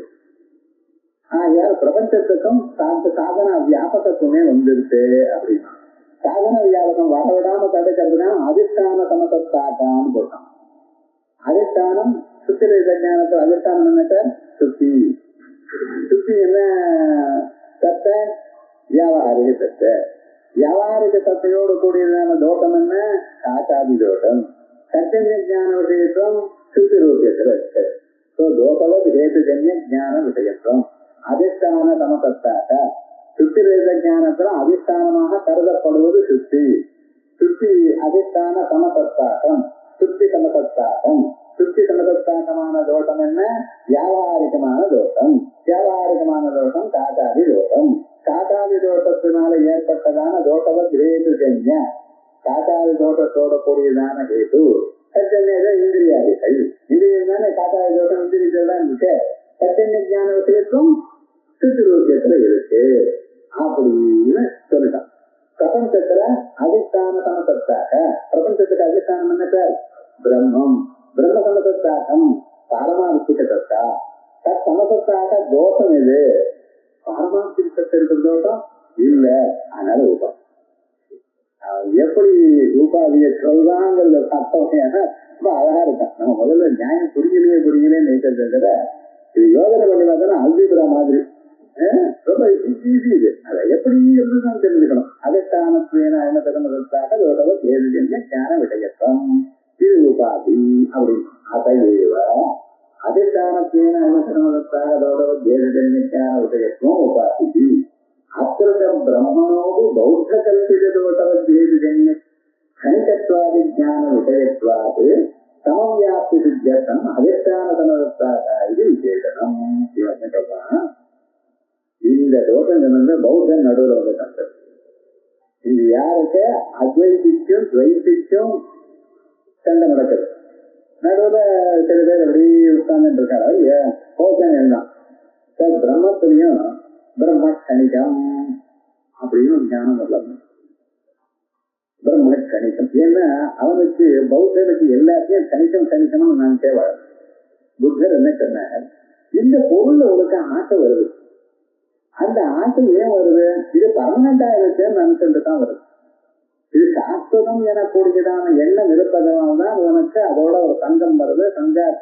ஆகையால் பிரபஞ்சத்துக்கும் சாதன வியாபகத்துவமே வந்துருக்கு அப்படின்னா சாதன வியாபகம் வரவிடாம தடுக்கிறதுனா அதிஷ்டான சமசத்தாட்டான்னு போட்டான். அதிஷ்டானம் சுத்தி ஞானத்தை அதிஷ்டானம் என்ன சார்? சுத்தி. சுத்தி என்ன சத்த? வியாபாரிக சத்த. வியாபாரிக சத்தையோடு கூடியதான தோஷம் என்ன? காட்டாதி தோஷம். சத்திய ஞான விஷயத்துவம் சுத்தி ரூபியத்தில் இருக்கு. தோஷவத் ஹேதுஜன்ய ஞான விஷயத்துவம் அதிஷ்டான சமசத்தாக. சுத்தி ரேத ஞானத்துல அதிஷ்டானமாக கருதப்படுவது சுத்தி. சுத்தி அதிஷ்டான சமசத்தாகம். சுத்தி சமசத்தாகம். சுத்தி சமசத்தாகமான தோஷம் என்ன? வியாபாரிகமான தோஷம். வியாபாரிகமான தோஷம் காட்டாதி தோஷம். காட்டாதி தோஷத்தினால ஏற்பட்டதான தோஷவத் ஹேதுஜன்ய காட்டாதி தோஷத்தோட கூடியதான ஹேது. இந்திரியாதிகள். இந்திரியம் தானே காட்டாதி தோஷம். இந்திரியத்தில் தான் இருக்கு. சத்திய ஞான விஷயத்தும் சுத்திரூபியத்துல இருக்கு அப்படின்னு சொல்லிட்டான். பிரபஞ்சத்துல அதிஷ்டான சமசத்தாக. பிரபஞ்சத்துக்கு அதிஷ்டானம் என்ன சார்? பிரம்மம். பிரம்ம சமசத்தாகம் பாரமார்த்திக சத்தா. தத் சமசத்தாக தோஷம் எது? பாரமார்த்திக சத்து இருக்கிற தோஷம் இல்ல. அதனால ரூபம் எப்படி ரூபாதிய சொல்றாங்கிறத சத்தம் ரொம்ப அழகா இருக்கான். நம்ம முதல்ல நியாயம் புரியலையே நினைக்கிறத இது யோஜனை பண்ணி பார்த்தோம்னா அல்ஜிப்ரா மாதிரி ரொம்ப ஈஸி. இது அதை எப்படி இருந்துதான் தெரிஞ்சுக்கணும். அதிஷ்டானத்துவேன அவனதகமதத்தாக தோஷவத் ஹேதுஜன்ய ஞான விஷயத்துவம் இது உபாதி அப்படின்னு. அதையேவ அதிஷ்டானத்துவேன அவனதகமதத்தாக தோஷவத் ஹேதுஜன்ய ஞான விஷயத்துவம் உபாதி. அத்திர பிரம்மணோபி பௌத்த கல்பித தோஷவத் ஹேதுஜன்ய கணிதத்வாதி ஞான விஷயத்வாது சமவியாப்தி சித்தியர்த்தம் அதிஷ்டான சமதத்தாக இது விசேஷனம். சொல்றான். இந்த தோஷம் சொன்ன பௌத்தன் நடுவில் வந்து கண்டது. இது யாருக்கு? அத்வைதிக்கும் துவைதிக்கும் சண்டை நடக்குது. நடுவில் சில பேர் அப்படி உட்கார்ந்துட்டு இருக்காரு. பௌத்தன் இருந்தான் சார். பிரம்மத்திலையும் பிரம்ம கணிதம் அப்படின்னு ஞானம் வரலாம். பிரம்ம கணிதம். ஏன்னா அவனுக்கு பௌத்தனுக்கு எல்லாத்தையும் கணிதம்னு நான் தேவை. புத்தர் என்ன சொன்னார்? இந்த பொருள்ல உனக்கு ஆசை வருது. அந்த ஆசை ஏன் வருது? இது பர்மனண்டா இருக்குன்னு நினைச்சுட்டு தான் வருது. இது சாஸ்வதம் எனக்கூடியதான எண்ணம் இருப்பதனால்தான் உனக்கு அதோட ஒரு சங்கம் வருது.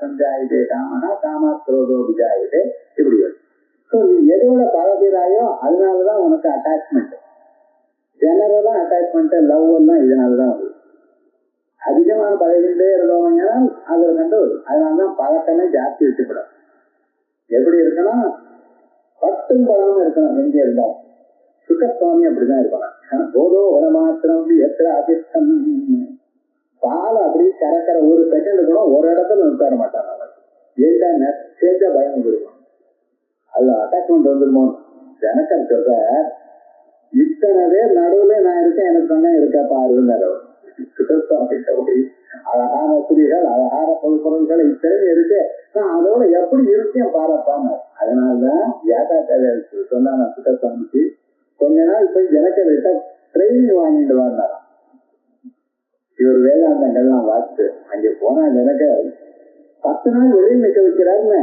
சஞ்சாயிதே காமனா காமாத்ரோதோ விஜாயிதே இப்படி வருது. ஸோ நீ எதோட பழகிறாயோ அதனாலதான் உனக்கு அட்டாச்மெண்ட். ஜெனரலா அட்டாச்மெண்ட் லவ் எல்லாம் இதனாலதான் வருது. அதிகமான பழகிட்டே இருந்தவங்க அதுல கண்டு வருது. அதனாலதான் பழக்கமே ஜாஸ்தி வச்சுக்கூடாது. எப்படி இருக்கணும்? பட்டும் பழம் இருக்கணும். எங்கே இருந்தா சுகசுவாமி அப்படிதான் இருப்பாங்க. போதோ வர மாத்திரம் எத்தனை அதிர்ஷ்டம் பால் அப்படி கறக்கிற ஒரு செகண்ட் கூட ஒரு இடத்துல உட்கார மாட்டாங்க. ஏன்னா சேர்ந்தா பயம் கொடுக்கும், அது அட்டாச்மெண்ட் வந்துருமோ. ஜனக்கர் சொல்ற இத்தனை பேர் நடுவுல நான் இருக்கேன், எனக்கு தானே இருக்கா பாருன்னாரு. அழகான ஸ்திரீகள், அழகான பொருட்கள் இத்தனை இருக்கு, நான் அதோட எப்படி இருக்கேன் பாரப்பான்னு. அதனாலதான் வியாட்டாச்சாரியர் சொன்னாங்க சுத்தசாமிக்கு, கொஞ்ச நாள் போய் ஜனக்கர்கிட்ட ட்ரைனிங் வாங்கிட்டு வந்தாராம். இவர் வேதாந்தங்கள்லாம் வாசிட்டு அங்கே போனா எனக்கு 10 நாள் வெளியில் நிற்க வைக்கிறாருன்னு.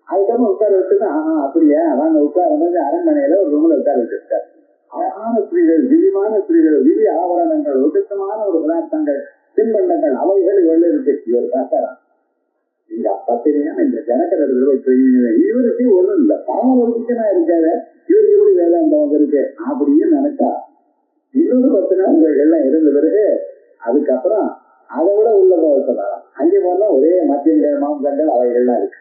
அதுக்கப்புறம் உட்கார வச்சுட்டு அப்படியா வாங்க உட்கார அரண்மனையில ஒரு ரூம்ல உட்கார வச்சிருக்காரு. அழகான ஸ்திரீகள், திவ்யமான ஸ்திரீகள், திவ்ய ஆவரணங்கள், உத்தமமான ஒரு பதார்த்தங்கள், தின்பண்டங்கள், அவைகள் இவ்வளவு இருக்கு. இவர் பார்த்தாராம், இந்த பத்திரியான இந்த ஜனக்கர் இவருக்கு ஒண்ணும் இல்லை, பாவனா இருக்காரு, இவருக்கு எப்படி வேதாந்தம் வந்திருக்கு அப்படின்னு நினைச்சா இன்னொரு 10 நாள் எல்லாம் இருந்த பிறகு அதுக்கப்புறம் அதை விட உள்ள போக சொன்னாராம். அங்கே போனா ஒரே மத்தியங்கள், மாம்சங்கள், அவைகள்லாம் இருக்கு.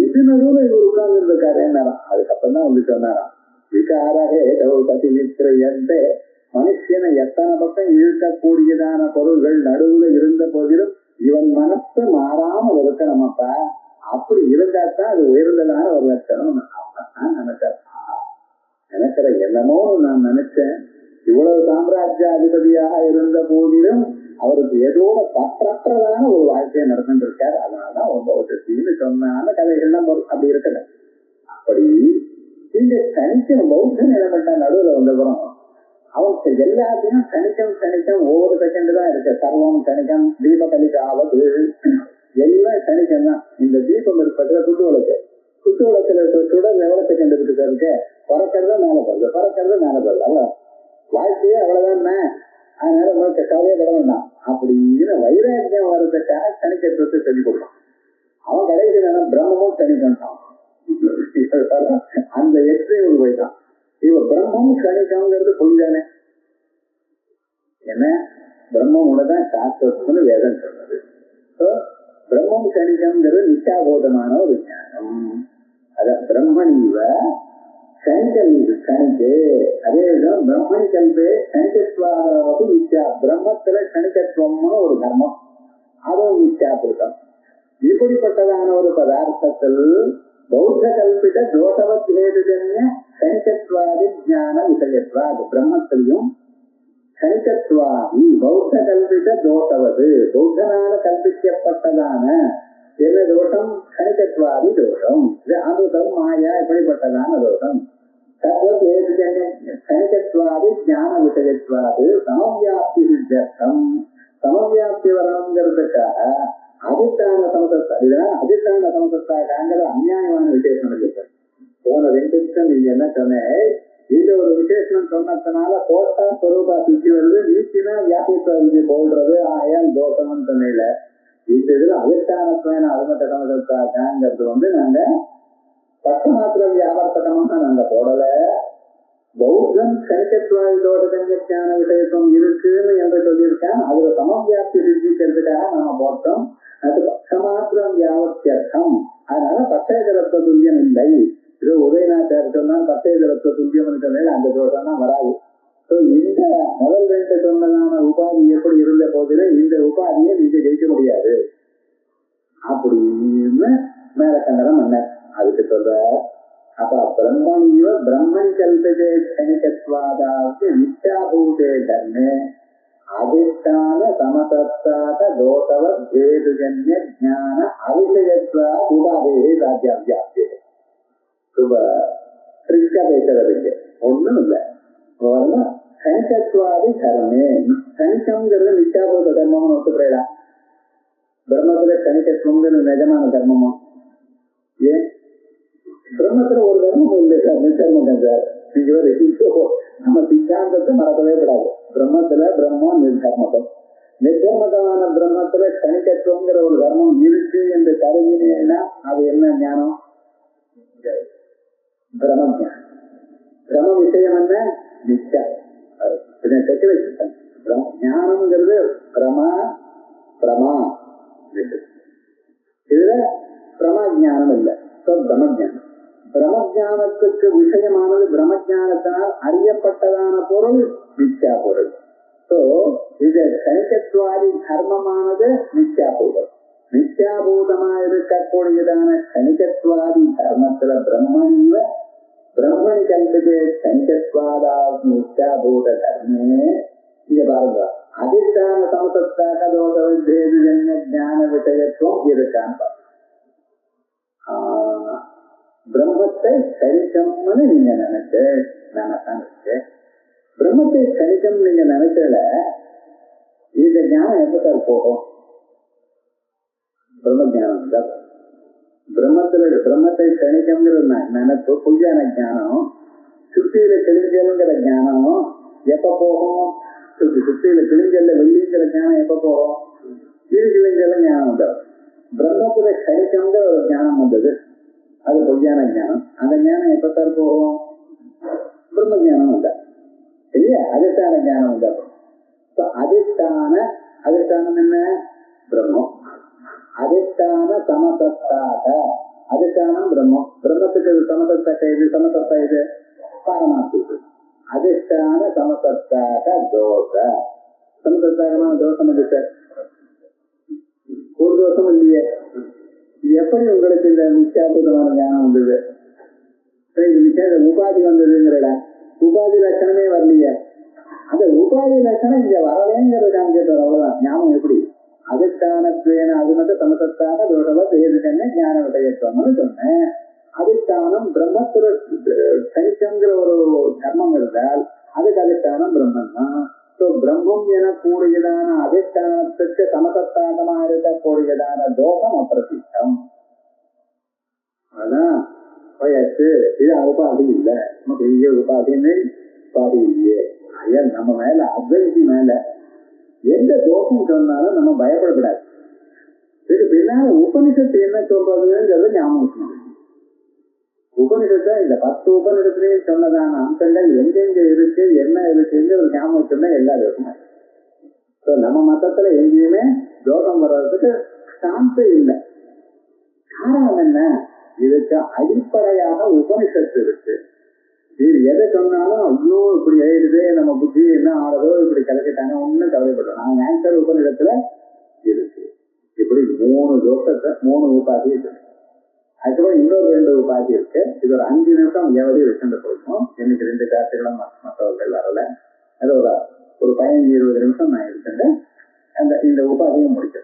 இது நடுவில் இவர் உட்கார்ந்து இருக்காரு என்னாராம். அதுக்கப்புறம் தான் வந்து சொன்னாராம், விகாரே கதி நித்திரையன்ட்டு மனுஷனை எத்தனை பக்கம் இழுக்கக்கூடியதான பொருள்கள் நடுவுல இருந்த போதிலும் இவன் மனசு மாறாம இருக்கணுமப்பா, அப்படி இருந்தாத்தான் அது உயர்ந்ததான ஒரு லட்சணம். அப்பதான் நினைக்கிற என்னமோ நான் நினைச்சேன், இவ்வளவு சாம்ராஜ்யாதிபதியாக இருந்த போதிலும் அவருக்கு ஏதோட பற்றற்றதான ஒரு வாழ்க்கையை நடந்துட்டு இருக்காரு. அதனாலதான் ஒன்பது சொன்ன கதைகள்லாம் அப்படி இருக்கல. அப்படி இந்த தனிக்கம் பௌத்த நிலமட்ட நடுவில் வந்தப்புறம் அவருக்கு எல்லாத்தையும் தனிக்கம் ஒவ்வொரு செகண்ட் தான் இருக்கு. சர்வம் தனிக்கம், தீப கலிக்காவது எல்லாம் தனிக்கம் தான். இந்த தீபம் இருப்பதுல குத்து விளக்குல சுடர் எவ்வளவு செகண்ட் இருக்கு, பறக்கிறத மேல போகுது அவ்வளவு வாழ்க்கையே அவ்வளவுதான். அதனால உங்களுக்கு கவலையப்பட வேண்டாம் அப்படின்னு வைராக்கியம் வர்றதுக்காக தனிக்கத்தை சொல்லிக் கொடுப்பான். அவன் கடைசி பிரம்மமும் தனிக்கண்டான், அந்த எக்ஸ்ட்ரீமுக்கு போயிட்டான். இவன் பிரம்மம் கணிக்கம்ங்கிறது புரிஞ்சானே, என்ன பிரம்மம் உனதான் சாஸ்திரம்னு வேதம் சொன்னது. பிரம்மம் கணிக்கம்ங்கிறது நிச்சாபோதமான ஒரு ஞானம். அத பிரம்மணிவ கணிக்கு அதேதான் பிரம்மணி கல்வே கணிகத்வாவது நிச்சா. பிரம்மத்துல கணிகத்துவம்னு ஒரு தர்மம், அதுவும் நிச்சாபிருத்தம். இப்படிப்பட்டதான ஒரு பதார்த்தத்தில் பௌத்த கல்பிட தோஷவத்வேதுஜன்ய கணிகத்வாதி ஞான விஷயத்வாது. பிரம்மத்திலையும் கணிகத்வாதி பௌத்த கல்பிட தோஷவது, பௌத்தனால கல்பிக்கப்பட்டதான என்ன தோஷம்? கணிகத்வாதி தோஷம். இது அமிர்தம், மாயா, இப்படிப்பட்டதான தோஷம். கணிகத்வாதி ஞான விஷயத்வாது சமவியாப்தி சித்தம். சமவியாப்தி வரணுங்கிறதுக்காக அதிஷ்டான சமசத்தா, இதுதான் அதிஷ்டான சமசத்தாங்கிற அநியாயமான விசேஷம் இருக்கு. போன 2 நிமிஷம் நீங்க என்ன சொன்னேன், இந்த ஒரு விசேஷம் சொன்னதுனால கோட்டா ஸ்வரூபா சித்தி வருது, நீக்கினா வியாபித்வ விதி போடுறது, ஆயால் தோஷம்னு சொன்னீங்க. இந்த இதுல அதிஷ்டானத்துவன அருமட்ட சமசத்தாங்கிறது நாங்க பத்து மாத்திர வியாபர்த்தகமாக நாங்க போடல. பௌத்தம் கணிகத்வாதியோட ஞான விஷயத்துவம் இருக்குன்னு என்று சொல்லியிருக்கேன். அதுல சமவியாப்தி சித்திக்கிறதுக்காக நாம போட்டோம். அது பட்சமாத்திரம் வியாபத்தியர்த்தம். அதனால பத்தேஜரத்துவ துல்லியம் இல்லை. இது உதயநாச்சார் சொன்னால் பத்தேஜரத்துவ துல்லியம் சொன்னால் அந்த தோஷம்னா வராது. இந்த முதல் 2 சொன்னதான உபாதி எப்படி இருந்த போதிலும் இந்த உபாதியை நீங்க ஜெயிக்க முடியாது அப்படின்னு மேல கண்டனம் பண்ண. அதுக்கு சொல்ற அப்ப பிரம்மணியோ பிரம்மன் கல்பதே கணிகத்வாதாவது நித்யாபூதே தர்மே அதிஷ்டான சமசத்தாத தோஷவ வேதுஜன்ய ஞான அவிஷயத்வா உபாதே ராஜ்யாவியாப்தே. சுப ட்ரிக்கா பேசுறதுக்கு ஒண்ணும் இல்லை. கணிகத்வாதி தர்மே, கணிக்கம்ங்கிறது நித்யாபூத தர்மம்னு ஒத்துக்கிறா? பிரம்மத்துல கணிகத்துவங்கிறது நிஜமான தர்மமா? ஏன் பிரம்மத்துல ஒரு தர்மம் இல்லை சார், நிர்தர்மம் சார். நம்ம சித்தாந்தத்தை மறக்கவே கூடாது. பிரம்மத்துல பிரம்மம் நிர்தர்மகம். நிர்தர்மகமான பிரம்மத்துல கணிகத்துவங்கிற ஒரு தர்மம் இருக்கு என்று கருதினேன்னா அது என்ன ஞானம்? பிரம ஞானம். பிரம விஷயம் என்ன? நிச்சயம். ஞானம்ங்கிறது பிரமா பிரமா, இதுல பிரமஜானம் இல்லை, பிரமஜானம். பிரமஜானத்துக்கு விஷயமானது பிரமஜானத்தினால் அறியப்பட்டதான பொருள் நிச்சயா பொருள். இது கணிகத்துவ கணிகத்வாதி தர்மமானது நித்யாபூதம். நித்யாபூதமா இருக்கக்கூடியதான கணிகத்வாதி தர்மத்துல பிரம்மணி கல்பிதே கணிகத்வாதா நித்யாபூத தர்மே. இங்க பாருங்க, அதிஷ்டான சமசத்தாக தோஷ வித்தேது ஜன்ய ஞான விஷயத்துவம் இருக்கான்னு பிரம்மத்தை கணிக்கம்னு நீங்க நினைச்சேன். பிரம்மத்தை கணிக்கம் நீங்க நினைச்சல, இந்த ஞானம் எப்ப சார் போகும்? பிரம்ம ஜானம் தான். பிரம்மத்தை கணிக்கம்ங்கிற நினைப்பு பொய்யான ஞானம், சுத்தியில கிழிஞ்சலுங்கிற ஞானம் எப்ப போகும்? சுத்தியில கிழிஞ்சல்ல வெள்ளிங்கிற ஞானம் எப்ப போகும்? கிழிஞ்சல ஞானம் வந்தது. பிரம்மத்துல கணிக்கம்ங்கிற ஒரு ஞானம் வந்தது, அது பொய்யான ஞானம். அந்த ஞானம் எப்பத்தான் போகும்? பிரம்ம ஜானம் வந்த இல்லையா? அதிஷ்டான ஞானம் வந்த. அதிஷ்டானம் என்ன? பிரம்மம். அதிஷ்டான சமசத்தாக, அதிஷ்டானம் பிரம்மம். பிரம்மத்துக்கு சமசத்தாக இது, சமசத்தா இது பாரமாத்திக்கு. அதிஷ்டான சமசத்தாக தோஷ. சமசத்தாகமான தோஷம் இல்லை சார், ஒரு தோஷம் இல்லையே. எப்படி உங்களுக்கு இந்த நிச்சயாபூதமான ஞானம் வந்தது? உபாதி வந்ததுங்கிற உபாதி லட்சணமே வரலையே. அந்த உபாதி லட்சணம் இங்க வரலேங்கிறது காமிக்கிறார், அவ்வளவுதான். ஞானம் எப்படி? அதிஷ்டானத்வேன அது மட்டும் சமசத்தாக தோஷவா செய்யுதுன்னு ஞான விடயத்துவம்னு சொன்னேன். அதிஷ்டானம் பிரம்மத்துல கணிக்கங்கிற ஒரு தர்மம் இருந்தால் அதுக்கு அதிஷ்டானம் பிரம்மன் தான். பிரம்மம் என கூடியதான அதிஷ்டானத்துக்கு சமசத்தாகமா இருக்கக்கூடியதான தோஷம் அப்பிரசித்தம். அதான் வயசு, இது உபாதி இல்லை, பெரிய உபாதின்னு உபாதி இல்லையே. ஐயா, நம்ம மேல அத்வைதி மேல எந்த தோஷம் சொன்னாலும் நம்ம பயப்படக்கூடாது. இதுக்கு பின்னால உபனிஷத்து என்ன சொல்றதுங்கிறது ஞாபகம். உபனிஷத்தை இந்த 10 உபனிஷத்துலயும் சொன்னதான அம்சங்கள் எங்கெங்க இருக்கு, என்ன இருக்குங்கிற ஒரு ஞாபகம் சொன்னா எல்லா தோஷமும். நம்ம மதத்துல எங்கேயுமே தோஷம் வர்றதுக்கு சான்ஸே இல்லை. காரணம் என்ன? இதுக்கு அடிப்படையாக உபனிஷத்து இருக்கு. இது எதை சொன்னாலும் ஐயோ இப்படி எழுதுது, நம்ம புத்தி என்ன ஆறதோ, இப்படி கிளக்கிட்டாங்க, ஒன்னும் கவலைப்படுறோம். நாங்க ஆன்சர் உபனிஷத்துல இருக்கு. இப்படி 3 தோஷத்தை 3 உபாதி இருக்கு. அதுக்கப்புறம் இன்னொரு 2 உபாதி இருக்கு. இது ஒரு 5 நிமிஷம் எவ்வளவு வச்சுட்டு போயிடும். எனக்கு 2 காசுகளும் மற்றவர்கள் வரல. அது ஒரு 15-20 நிமிஷம் நான் எடுத்துட்டு இந்த உபாதியை முடிக்கிறேன்.